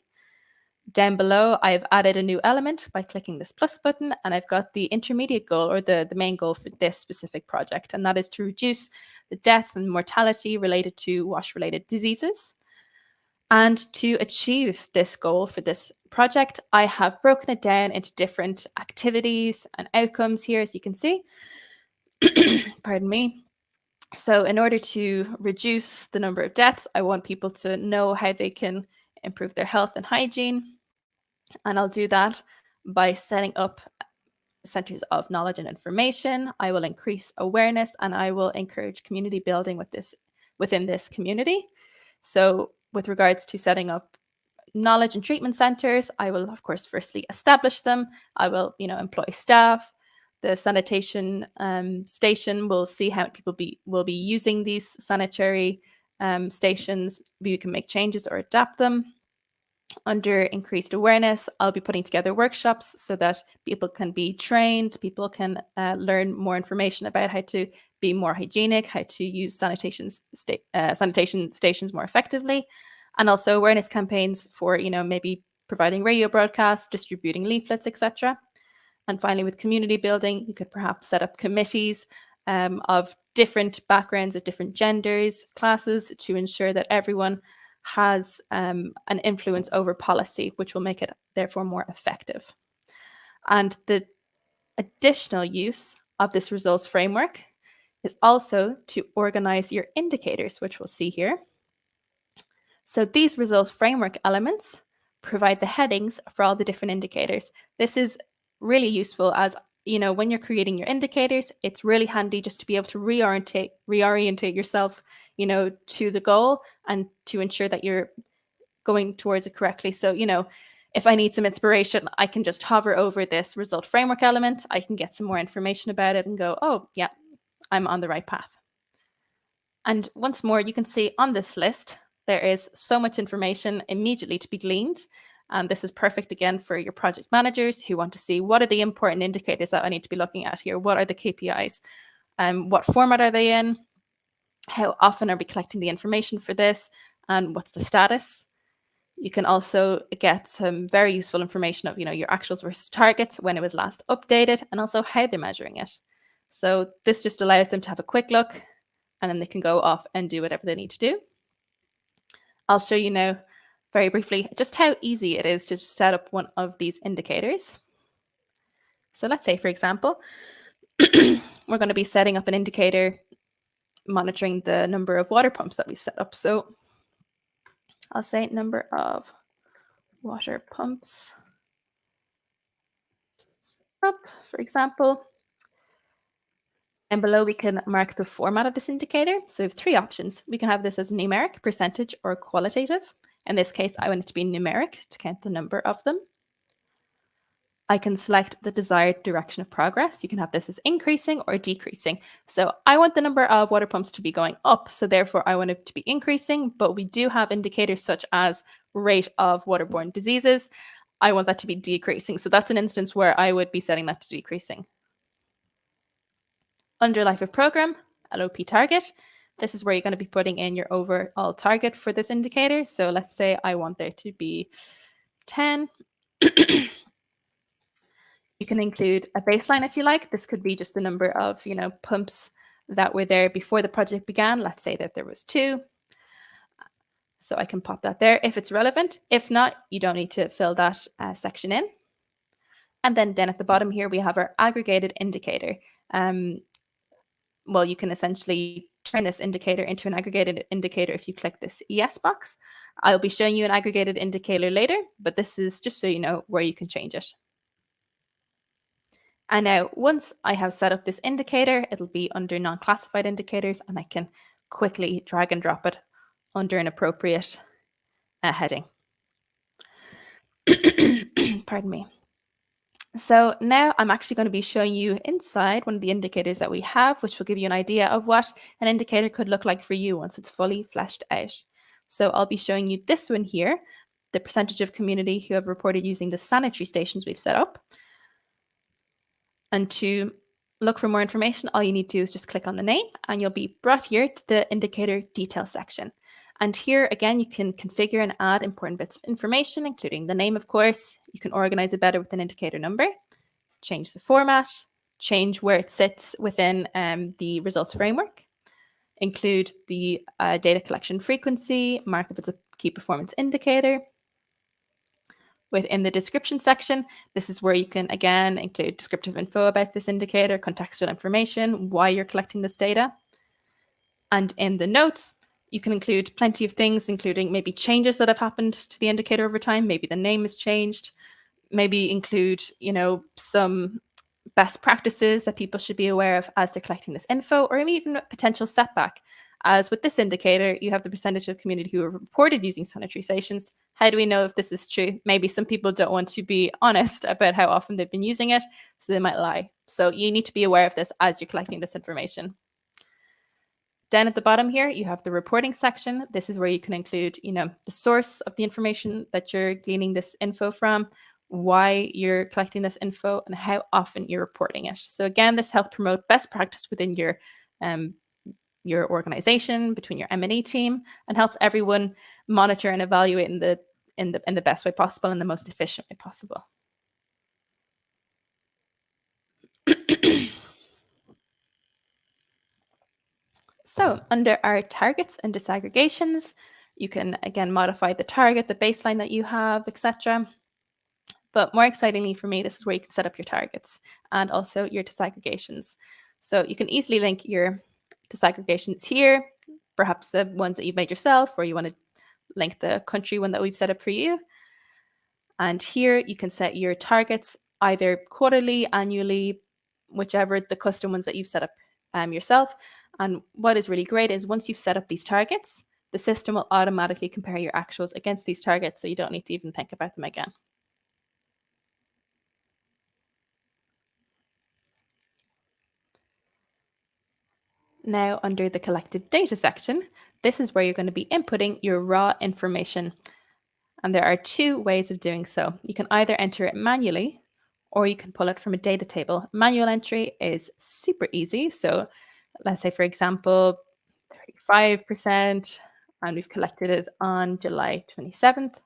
Down below, I've added a new element by clicking this plus button, and I've got the intermediate goal, or the main goal for this specific project, and that is to reduce the death and mortality related to wash-related diseases. And to achieve this goal for this project, I have broken it down into different activities and outcomes here, as you can see. Pardon me. So in order to reduce the number of deaths, I want people to know how they can improve their health and hygiene. And I'll do that by setting up centers of knowledge and information. I will increase awareness, and I will encourage community building within this community. So with regards to setting up knowledge and treatment centers, I will, of course, firstly establish them. I will, employ staff. The sanitation station will see how people will be using these sanitary stations. We can make changes or adapt them. Under increased awareness, I'll be putting together workshops so that people can be trained, people can learn more information about how to be more hygienic, how to use sanitation stations more effectively, and also awareness campaigns for, maybe providing radio broadcasts, distributing leaflets, etc. And finally, with community building, you could perhaps set up committees of different backgrounds, of different genders, classes, to ensure that everyone has an influence over policy, which will make it therefore more effective. And the additional use of this results framework is also to organize your indicators, which we'll see here. So these results framework elements provide the headings for all the different indicators. This is really useful as, when you're creating your indicators, it's really handy just to be able to reorientate yourself, to the goal and to ensure that you're going towards it correctly. So, if I need some inspiration, I can just hover over this result framework element. I can get some more information about it and go, oh, yeah, I'm on the right path. And once more, you can see on this list, there is so much information immediately to be gleaned. And this is perfect, again, for your project managers who want to see what are the important indicators that I need to be looking at here? What are the KPIs? What format are they in? How often are we collecting the information for this? And what's the status? You can also get some very useful information of, your actuals versus targets, when it was last updated, and also how they're measuring it. So this just allows them to have a quick look, and then they can go off and do whatever they need to do. I'll show you now very briefly just how easy it is to set up one of these indicators. So let's say, for example, we're going to be setting up an indicator monitoring the number of water pumps that we've set up. So I'll say number of water pumps up, for example. And below, we can mark the format of this indicator. So we have three options. We can have this as numeric, percentage, or qualitative. In this case, I want it to be numeric to count the number of them. I can select the desired direction of progress. You can have this as increasing or decreasing. So I want the number of water pumps to be going up, so therefore I want it to be increasing, but we do have indicators such as rate of waterborne diseases. I want that to be decreasing. So that's an instance where I would be setting that to decreasing. Under life of program, LOP target, this is where you're going to be putting in your overall target for this indicator. So let's say I want there to be 10. You can include a baseline if you like. This could be just the number of, pumps that were there before the project began. Let's say that there was 2. So I can pop that there if it's relevant. If not, you don't need to fill that section in. And then down at the bottom here, we have our aggregated indicator. Well, you can essentially turn this indicator into an aggregated indicator if you click this yes box. I'll be showing you an aggregated indicator later, but this is just so you know where you can change it. And now once I have set up this indicator, it'll be under non-classified indicators, and I can quickly drag and drop it under an appropriate heading. Pardon me. So now I'm actually going to be showing you inside one of the indicators that we have, which will give you an idea of what an indicator could look like for you once it's fully fleshed out. So I'll be showing you this one here, the percentage of community who have reported using the sanitary stations we've set up. And to look for more information, all you need to do is just click on the name, and you'll be brought here to the indicator details section. And here, again, you can configure and add important bits of information, including the name, of course. You can organize it better with an indicator number, change the format, change where it sits within the results framework, include the data collection frequency, mark up as a key performance indicator. Within the description section, this is where you can, again, include descriptive info about this indicator, contextual information, why you're collecting this data. And in the notes, you can include plenty of things, including maybe changes that have happened to the indicator over time. Maybe the name has changed. Maybe include, some best practices that people should be aware of as they're collecting this info, or even a potential setback. As with this indicator, you have the percentage of community who have reported using sanitary stations. How do we know if this is true? Maybe some people don't want to be honest about how often they've been using it, so they might lie. So you need to be aware of this as you're collecting this information. Down at the bottom here, you have the reporting section. This is where you can include, the source of the information that you're gleaning this info from, why you're collecting this info, and how often you're reporting it. So again, this helps promote best practice within your organization, between your M&E team, and helps everyone monitor and evaluate in the best way possible and the most efficient way possible. So under our targets and disaggregations, you can again modify the target, the baseline that you have, etc. But more excitingly for me, this is where you can set up your targets and also your disaggregations. So you can easily link your disaggregations here, perhaps the ones that you've made yourself, or you want to link the country one that we've set up for you. And here you can set your targets either quarterly, annually, whichever the custom ones that you've set up yourself. And what is really great is once you've set up these targets, the system will automatically compare your actuals against these targets, so you don't need to even think about them again. Now, under the collected data section, this is where you're going to be inputting your raw information. And there are two ways of doing so. You can either enter it manually, or you can pull it from a data table. Manual entry is super easy. So let's say, for example, 35%, and we've collected it on July 27th.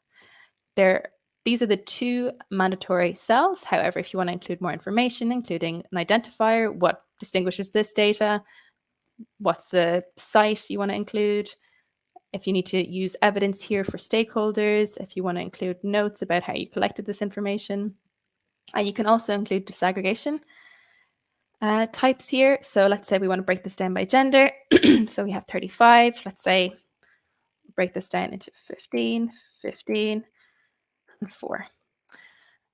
These are the two mandatory cells. However, if you want to include more information, including an identifier, what distinguishes this data, what's the site you want to include, if you need to use evidence here for stakeholders, if you want to include notes about how you collected this information. And you can also include disaggregation types here. So let's say we want to break this down by gender. So we have 35. Let's say break this down into 15, 15, and 4.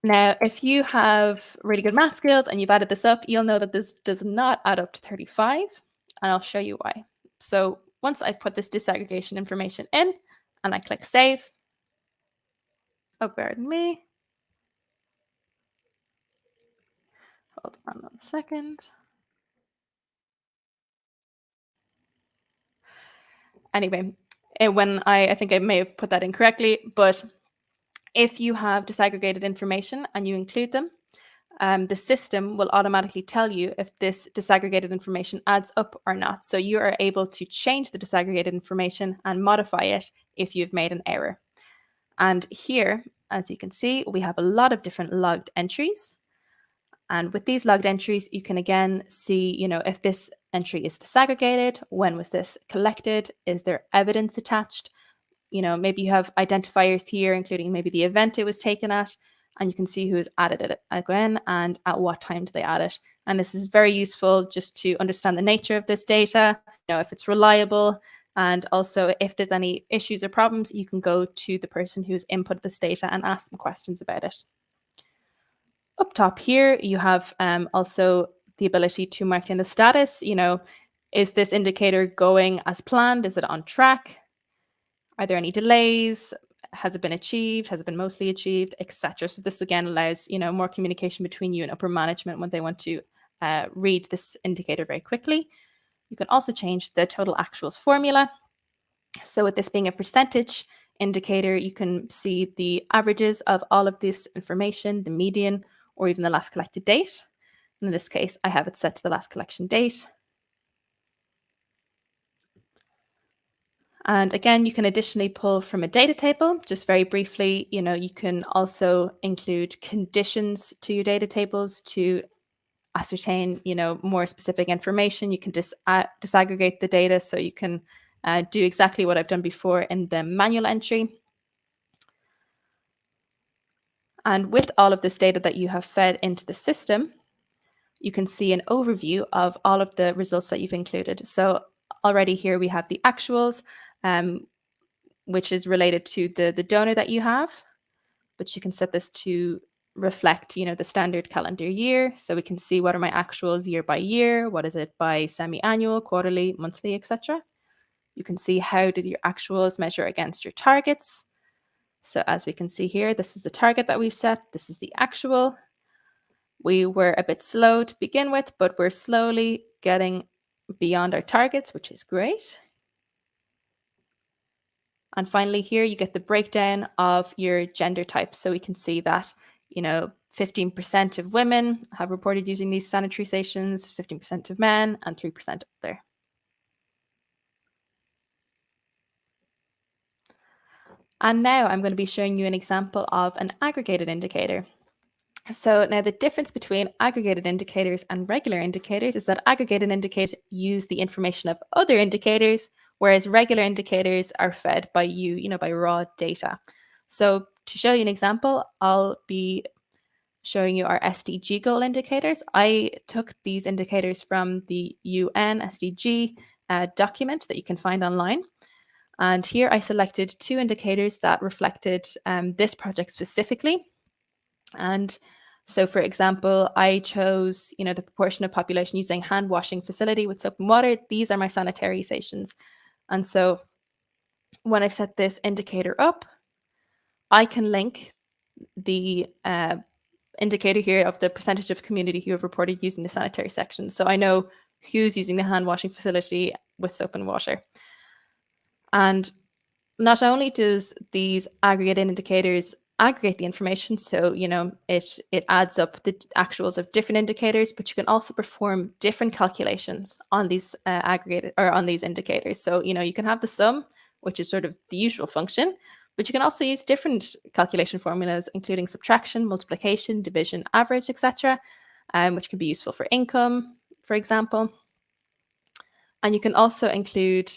Now, if you have really good math skills and you've added this up, you'll know that this does not add up to 35. And I'll show you why. So once I've put this disaggregation information in and I click save, pardon me. Hold on 1 second. Anyway, when I think I may have put that incorrectly, but if you have disaggregated information and you include them, the system will automatically tell you if this disaggregated information adds up or not. So you are able to change the disaggregated information and modify it if you've made an error. And here, as you can see, we have a lot of different logged entries. And with these logged entries, you can again see, if this entry is disaggregated, when was this collected, is there evidence attached? Maybe you have identifiers here, including maybe the event it was taken at, and you can see who has added it again and at what time did they add it. And this is very useful just to understand the nature of this data, if it's reliable, and also if there's any issues or problems, you can go to the person who's input this data and ask them questions about it. Up top here, you have also the ability to mark down the status. Is this indicator going as planned? Is it on track? Are there any delays? Has it been achieved? Has it been mostly achieved, etc.? So this again allows more communication between you and upper management when they want to read this indicator very quickly. You can also change the total actuals formula. So with this being a percentage indicator, you can see the averages of all of this information, the median, or even the last collected date. In this case, I have it set to the last collection date. And again, you can additionally pull from a data table. Just very briefly, you can also include conditions to your data tables to ascertain, more specific information. You can disaggregate the data so you can do exactly what I've done before in the manual entry. And with all of this data that you have fed into the system, you can see an overview of all of the results that you've included. So already here we have the actuals, which is related to the donor that you have, but you can set this to reflect, the standard calendar year. So we can see what are my actuals year by year, what is it by semi-annual, quarterly, monthly, etc. You can see how did your actuals measure against your targets. So as we can see here, this is the target that we've set. This is the actual. We were a bit slow to begin with, but we're slowly getting beyond our targets, which is great. And finally, here you get the breakdown of your gender types. So we can see that, 15% of women have reported using these sanitary stations, 15% of men, and 3% other. And now I'm going to be showing you an example of an aggregated indicator. So now the difference between aggregated indicators and regular indicators is that aggregated indicators use the information of other indicators, whereas regular indicators are fed by you, by raw data. So to show you an example, I'll be showing you our Sdg Goal Indicators. I took these indicators from the UN Sdg document that you can find online. And here I selected 2 indicators that reflected this project specifically. And so, for example, I chose, the proportion of population using hand washing facility with soap and water. These are my sanitary stations. And so when I've set this indicator up, I can link the indicator here of the percentage of community who have reported using the sanitary section. So I know who's using the hand washing facility with soap and water. And not only does these aggregate indicators aggregate the information, so it adds up the actuals of different indicators, but you can also perform different calculations on these aggregated or on these indicators. So you can have the sum, which is sort of the usual function, but you can also use different calculation formulas, including subtraction, multiplication, division, average, etc., which can be useful for income, for example. And you can also include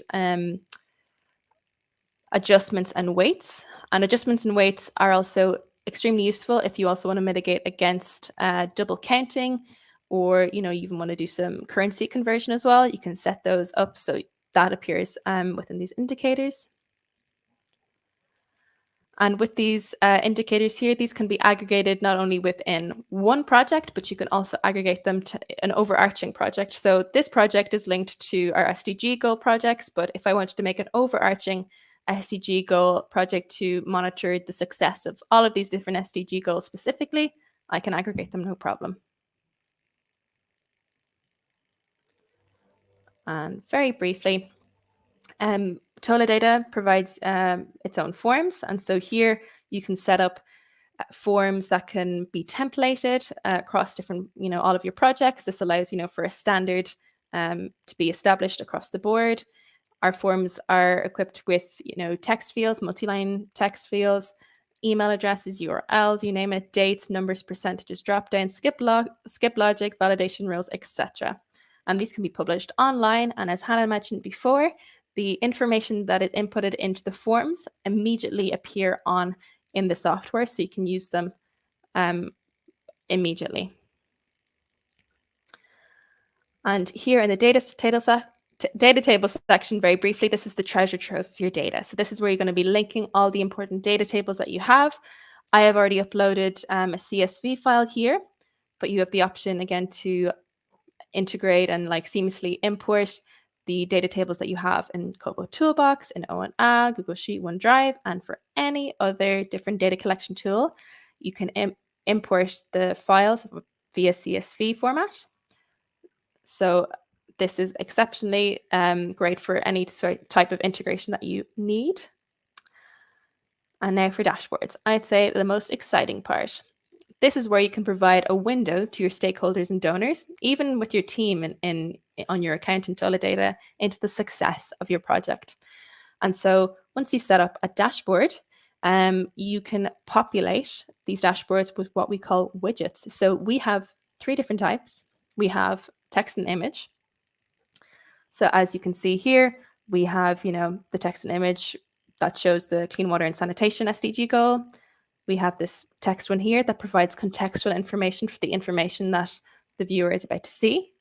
adjustments and weights. And adjustments and weights are also extremely useful if you also want to mitigate against double counting, or you even want to do some currency conversion as well. You can set those up so that appears within these indicators. And with these indicators here, these can be aggregated not only within one project, but you can also aggregate them to an overarching project. So this project is linked to our Sdg goal projects, but if I wanted to make an overarching Sdg goal project to monitor the success of all of these different Sdg goals specifically, I can aggregate them no problem. And very briefly, TolaData provides its own forms. And so here you can set up forms that can be templated across different, all of your projects. This allows, for a standard to be established across the board. Our forms are equipped with, text fields, multi-line text fields, email addresses, URLs, you name it, dates, numbers, percentages, drop-down, skip logic, validation rules, etc. And these can be published online. And as Hannah mentioned before, the information that is inputted into the forms immediately appear in the software, so you can use them immediately. And here in the data table section, very briefly, this is the treasure trove of your data. So this is where you're going to be linking all the important data tables that you have. I have already uploaded a CSV file here, but you have the option again to integrate and seamlessly import the data tables that you have in KoBoToolbox, in O&A, Google Sheet, OneDrive, and for any other different data collection tool, you can import the files via CSV format. So this is exceptionally great for any type of integration that you need. And now for dashboards, I'd say the most exciting part. This is where you can provide a window to your stakeholders and donors, even with your team on your account in TolaData, into the success of your project. And so once you've set up a dashboard, you can populate these dashboards with what we call widgets. So we have 3 different types. We have text and image. So as you can see here, we have, the text and image that shows the clean water and sanitation SDG goal. We have this text one here that provides contextual information for the information that the viewer is about to see.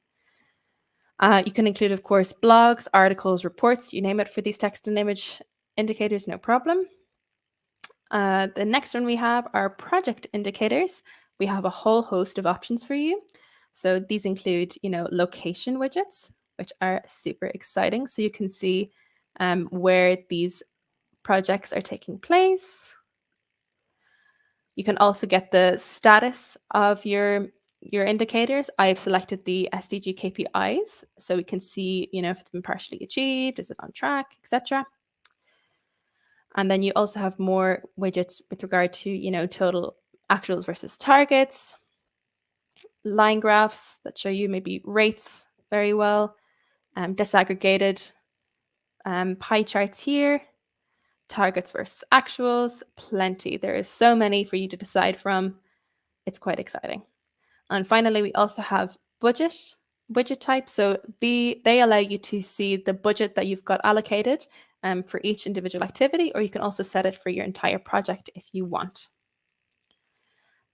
You can include, of course, blogs, articles, reports, you name it, for these text and image indicators, no problem. The next one we have are project indicators. We have a whole host of options for you. So these include, location widgets, which are super exciting. So you can see where these projects are taking place. You can also get the status of your indicators. I've selected the SDG KPIs, so we can see, if it's been partially achieved, is it on track, etc. And then you also have more widgets with regard to, total actuals versus targets, line graphs that show you maybe rates very well, disaggregated pie charts here, targets versus actuals, plenty. There is so many for you to decide from. It's quite exciting. And finally, we also have widget types. So they allow you to see the budget that you've got allocated for each individual activity, or you can also set it for your entire project if you want.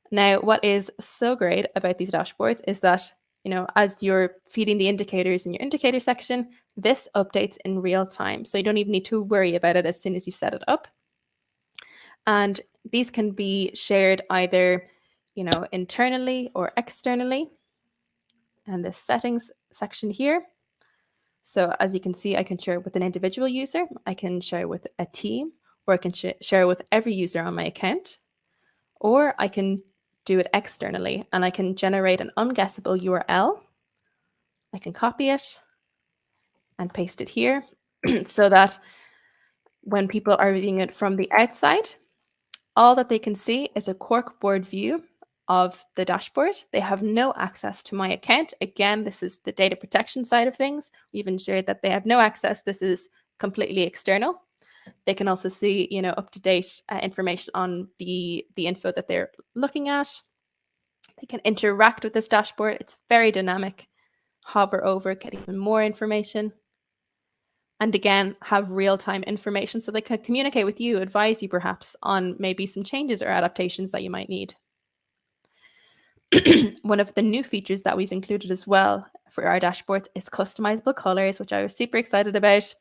Now, what is so great about these dashboards is that, as you're feeding the indicators in your indicator section, this updates in real time. So you don't even need to worry about it as soon as you've set it up. And these can be shared either, internally or externally. And the settings section here. So as you can see, I can share with an individual user, I can share with a team, or I can share with every user on my account, or I can do it externally and I can generate an unguessable URL. I can copy it and paste it here so that when people are reviewing it from the outside, all that they can see is a corkboard view of the dashboard. They have no access to my account. Again, this is the data protection side of things. We've ensured that they have no access. This is completely external. They can also see, up-to-date information on the info that they're looking at. They can interact with this dashboard. It's very dynamic. Hover over, get even more information. And again, have real-time information so they can communicate with you, advise you perhaps on maybe some changes or adaptations that you might need. One of the new features that we've included as well for our dashboards is customizable colors, which I was super excited about.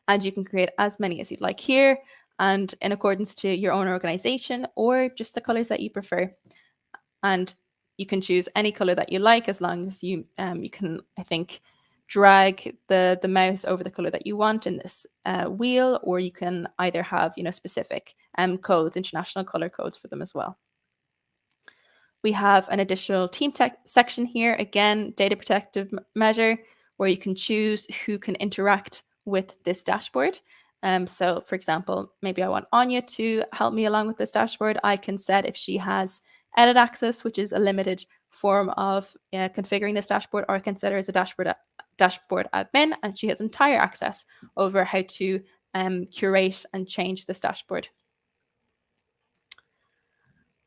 And you can create as many as you'd like here, and in accordance to your own organization or just the colors that you prefer. And you can choose any color that you like, as long as you can, I think, drag the mouse over the color that you want in this wheel, or you can either have specific codes, international color codes for them as well. We have an additional team section here, again, data protective measure, where you can choose who can interact with this dashboard. So for example, maybe I want Anya to help me along with this dashboard. I can set if she has edit access, which is a limited form of configuring this dashboard, or I can set her as a dashboard admin, and she has entire access over how to curate and change this dashboard.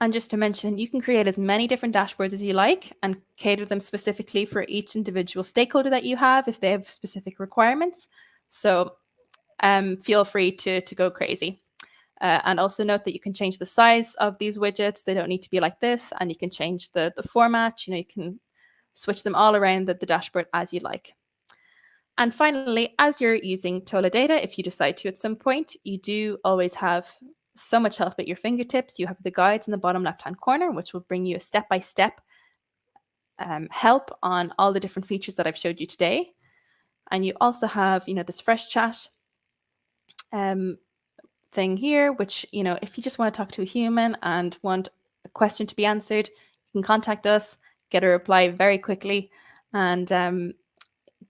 And just to mention, you can create as many different dashboards as you like and cater them specifically for each individual stakeholder that you have if they have specific requirements. So feel free to go crazy. And also note that you can change the size of these widgets. They don't need to be like this. And you can change the format. You can switch them all around the dashboard as you like. And finally, as you're using TolaData, if you decide to at some point, you do always have so much help at your fingertips. You have the guides in the bottom left-hand corner, which will bring you a step-by-step help on all the different features that I've showed you today. And you also have, this fresh chat thing here, which, if you just want to talk to a human and want a question to be answered, you can contact us, get a reply very quickly, and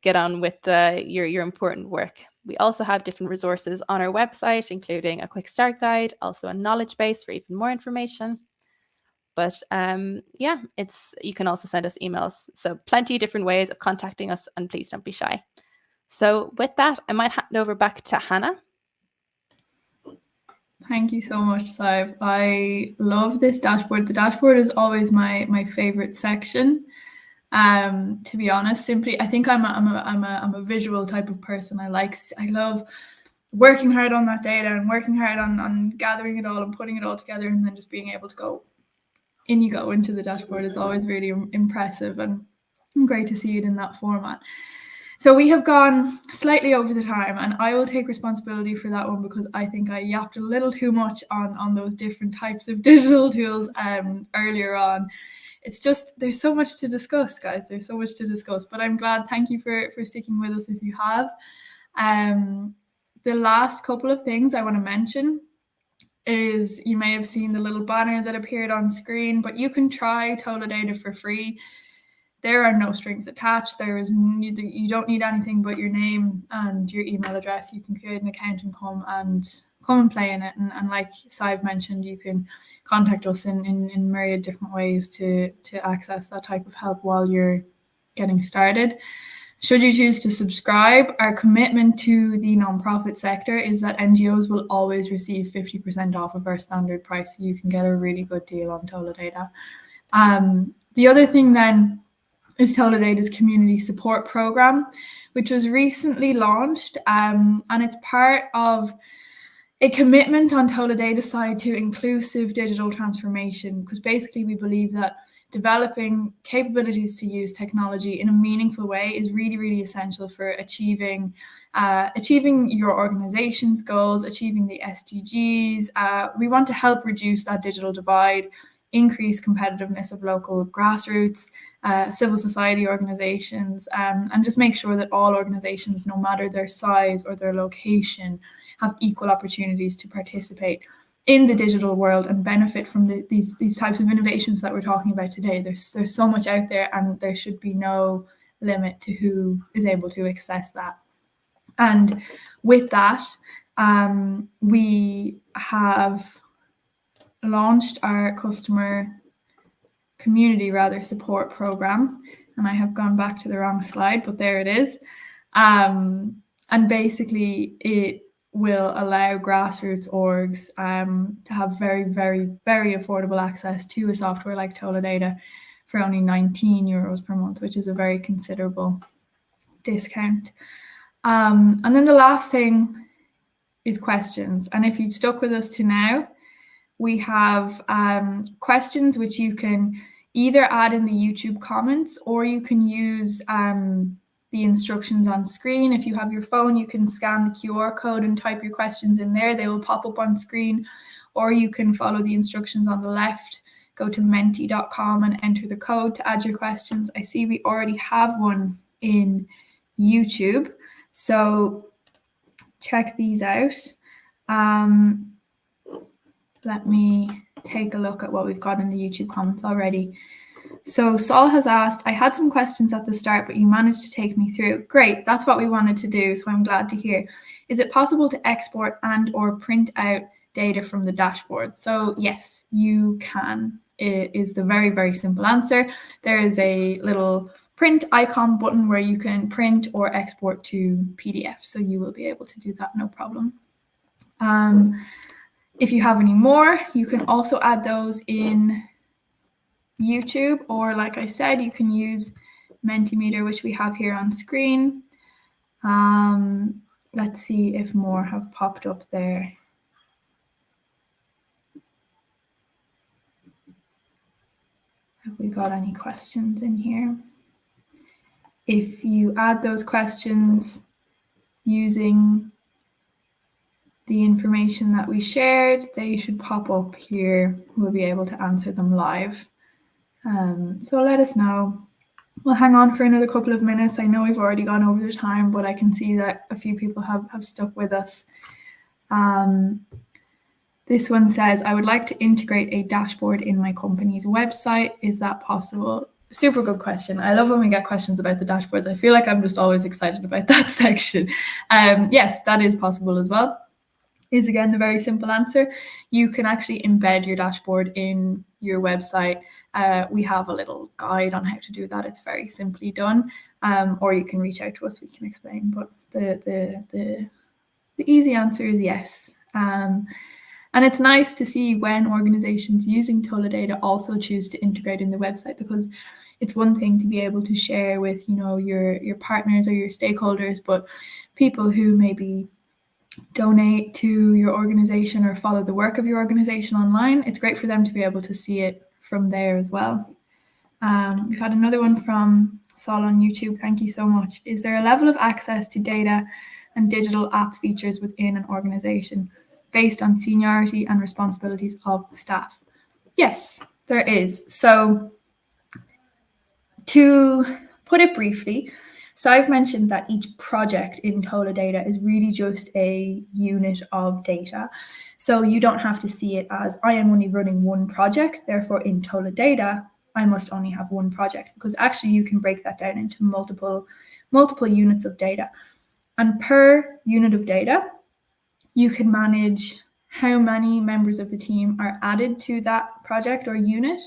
get on with your important work. We also have different resources on our website, including a quick start guide, also a knowledge base for even more information. But yeah, you can also send us emails. So plenty of different ways of contacting us, and please don't be shy. So with that, I might hand over back to Hannah. Thank you so much, Sive. I love this dashboard. The dashboard is always my favorite section. To be honest, simply, I think I'm a visual type of person. I love working hard on that data and working hard on gathering it all and putting it all together, and then just being able to go in you go into the dashboard. It's always really impressive and great to see it in that format. So we have gone slightly over the time, and I will take responsibility for that one because I think I yapped a little too much on those different types of digital tools earlier on. It's just, there's so much to discuss, guys. There's so much to discuss, but I'm glad. Thank you for sticking with us if you have. The last couple of things I want to mention is, you may have seen the little banner that appeared on screen, but you can try TolaData for free. There are no strings attached. You don't need anything but your name and your email address. You can create an account and come and play in it. And like Sive mentioned, you can contact us in myriad different ways to access that type of help while you're getting started. Should you choose to subscribe, our commitment to the nonprofit sector is that NGOs will always receive 50% off of our standard price. So you can get a really good deal on TolaData. The other thing then is TolaData's community support program, which was recently launched, and it's part of a commitment on TolaData's side to inclusive digital transformation, because basically we believe that developing capabilities to use technology in a meaningful way is really, really essential for achieving your organization's goals, achieving the SDGs. We want to help reduce that digital divide, increase competitiveness of local grassroots, civil society organizations, and just make sure that all organizations, no matter their size or their location, have equal opportunities to participate in the digital world and benefit from these types of innovations that we're talking about today. There's so much out there, and there should be no limit to who is able to access that. And with that, we have launched our community support program, and I have gone back to the wrong slide, but there it is. And basically it will allow grassroots orgs to have very, very, very affordable access to a software like TolaData for only €19 per month, which is a very considerable discount. And then the last thing is questions. And if you've stuck with us to now, we have questions which you can either add in the YouTube comments, or you can use the instructions on screen. If you have your phone, you can scan the QR code and type your questions in there. They will pop up on screen, or you can follow the instructions on the left. Go to menti.com and enter the code to add your questions. I see we already have one in YouTube, so check these out. Let me take a look at what we've got in the YouTube comments already. So Saul has asked, I had some questions at the start, but you managed to take me through. Great, that's what we wanted to do, so I'm glad to hear. Is it possible to export and or print out data from the dashboard? So yes, you can. It is the very, very simple answer. There is a little print icon button where you can print or export to PDF, so you will be able to do that, no problem. If you have any more, you can also add those in YouTube, or like I said, you can use Mentimeter, which we have here on screen. Let's see if more have popped up there. Have we got any questions in here? If you add those questions using the information that we shared, they should pop up here. We'll be able to answer them live. So let us know. We'll hang on for another couple of minutes. I know we've already gone over the time, but I can see that a few people have stuck with us. This one says, I would like to integrate a dashboard in my company's website. Is that possible? Super good question. I love when we get questions about the dashboards. I feel like I'm just always excited about that section. Yes, that is possible as well. Is again the very simple answer. You can actually embed your dashboard in your website. We have a little guide on how to do that. It's very simply done. or you can reach out to us, we can explain. But the easy answer is yes. And it's nice to see when organizations using TolaData also choose to integrate in the website, because it's one thing to be able to share with, you know, your partners or your stakeholders, but people who maybe donate to your organization or follow the work of your organization online, it's great for them to be able to see it from there as well. We've had another one from Sol on YouTube. Thank you so much. Is there a level of access to data and digital app features within an organization based on seniority and responsibilities of staff? Yes, there is. So to put it briefly, so I've mentioned that each project in TolaData is really just a unit of data. So you don't have to see it as, I am only running one project, therefore in TolaData, I must only have one project, because actually you can break that down into multiple units of data. And per unit of data, you can manage how many members of the team are added to that project or unit,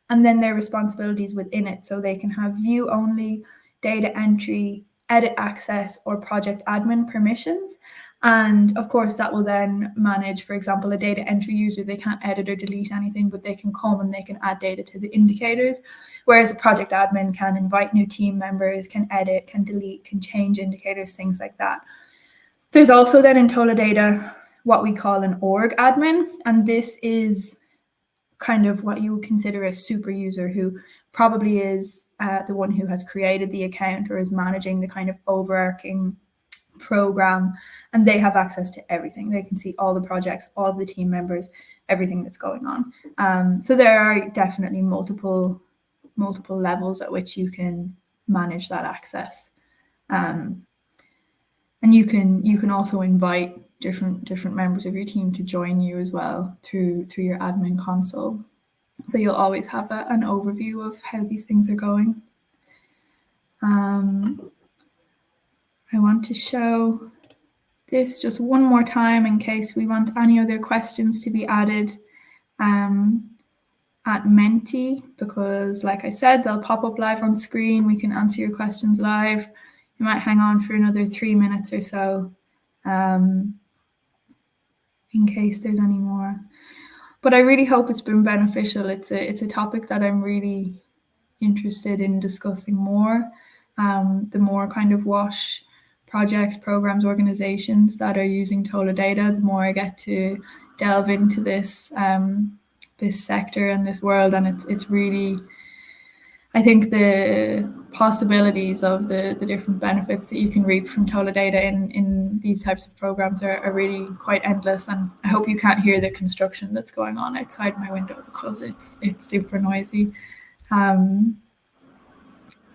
and then their responsibilities within it. So they can have view only, data entry, edit access, or project admin permissions. And of course, that will then manage, for example, a data entry user, they can't edit or delete anything, but they can come and they can add data to the indicators. Whereas a project admin can invite new team members, can edit, can delete, can change indicators, things like that. There's also then in TolaData what we call an org admin, and this is kind of what you would consider a super user, who probably is the one who has created the account or is managing the kind of overarching program, and they have access to everything. They can see all the projects, all of the team members, everything that's going on. So there are definitely multiple levels at which you can manage that access. And you can also invite different members of your team to join you as well through your admin console. So you'll always have an overview of how these things are going. I want to show this just one more time in case we want any other questions to be added at Menti, because like I said, they'll pop up live on screen. We can answer your questions live. You might hang on for another 3 minutes or so in case there's any more. But I really hope it's been beneficial. It's a topic that I'm really interested in discussing more. The more kind of WASH projects, programs, organizations that are using TolaData, the more I get to delve into this this sector and this world. And it's really, I think the possibilities of the different benefits that you can reap from TolaData in these types of programs are really quite endless. And I hope you can't hear the construction that's going on outside my window, because it's super noisy.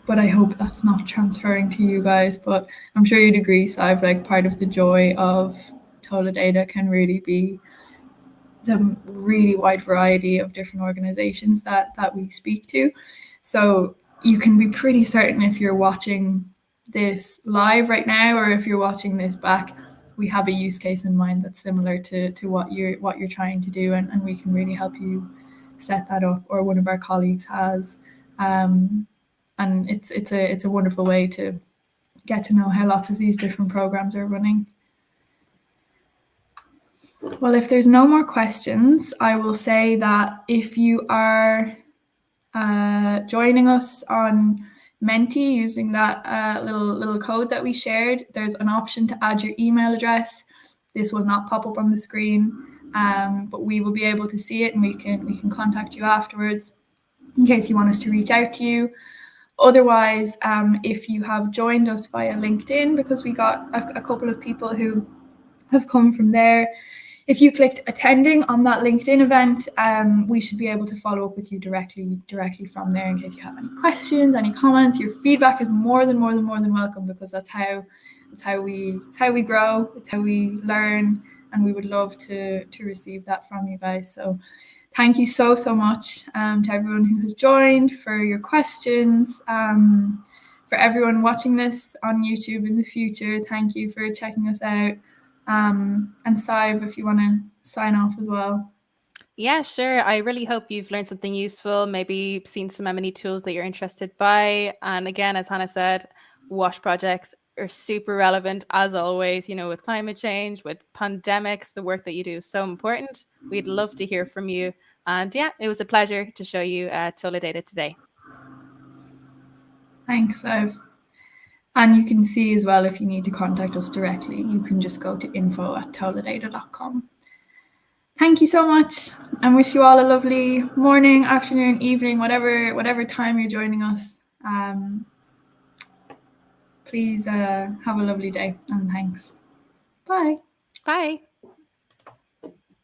But I hope that's not transferring to you guys. But I'm sure you'd agree, Sive, like part of the joy of TolaData can really be the really wide variety of different organizations that we speak to. So you can be pretty certain if you're watching this live right now, or if you're watching this back, we have a use case in mind that's similar to what you're trying to do, and we can really help you set that up, or one of our colleagues has. And it's a wonderful way to get to know how lots of these different programs are running. Well, if there's no more questions, I will say that if you are joining us on Menti using that little code that we shared, there's an option to add your email address. This will not pop up on the screen, but we will be able to see it, and we can contact you afterwards in case you want us to reach out to you. Otherwise, if you have joined us via LinkedIn, because we got a couple of people who have come from there, if you clicked attending on that LinkedIn event, we should be able to follow up with you directly from there in case you have any questions, any comments. Your feedback is more than welcome, because that's how we grow, it's how we learn, and we would love to receive that from you guys. So thank you so much to everyone who has joined, for your questions, for everyone watching this on YouTube in the future. Thank you for checking us out. And Sive, if you want to sign off as well. Yeah, sure. I really hope you've learned something useful, maybe seen some M&E tools that you're interested by. And again, as Hannah said, WASH projects are super relevant as always, with climate change, with pandemics, the work that you do is so important. We'd love to hear from you. And yeah, it was a pleasure to show you TolaData today. Thanks, Ive. And you can see as well, if you need to contact us directly, you can just go to info@toladata.com. Thank you so much, and wish you all a lovely morning, afternoon, evening, whatever time you're joining us. Please have a lovely day, and thanks. Bye. Bye.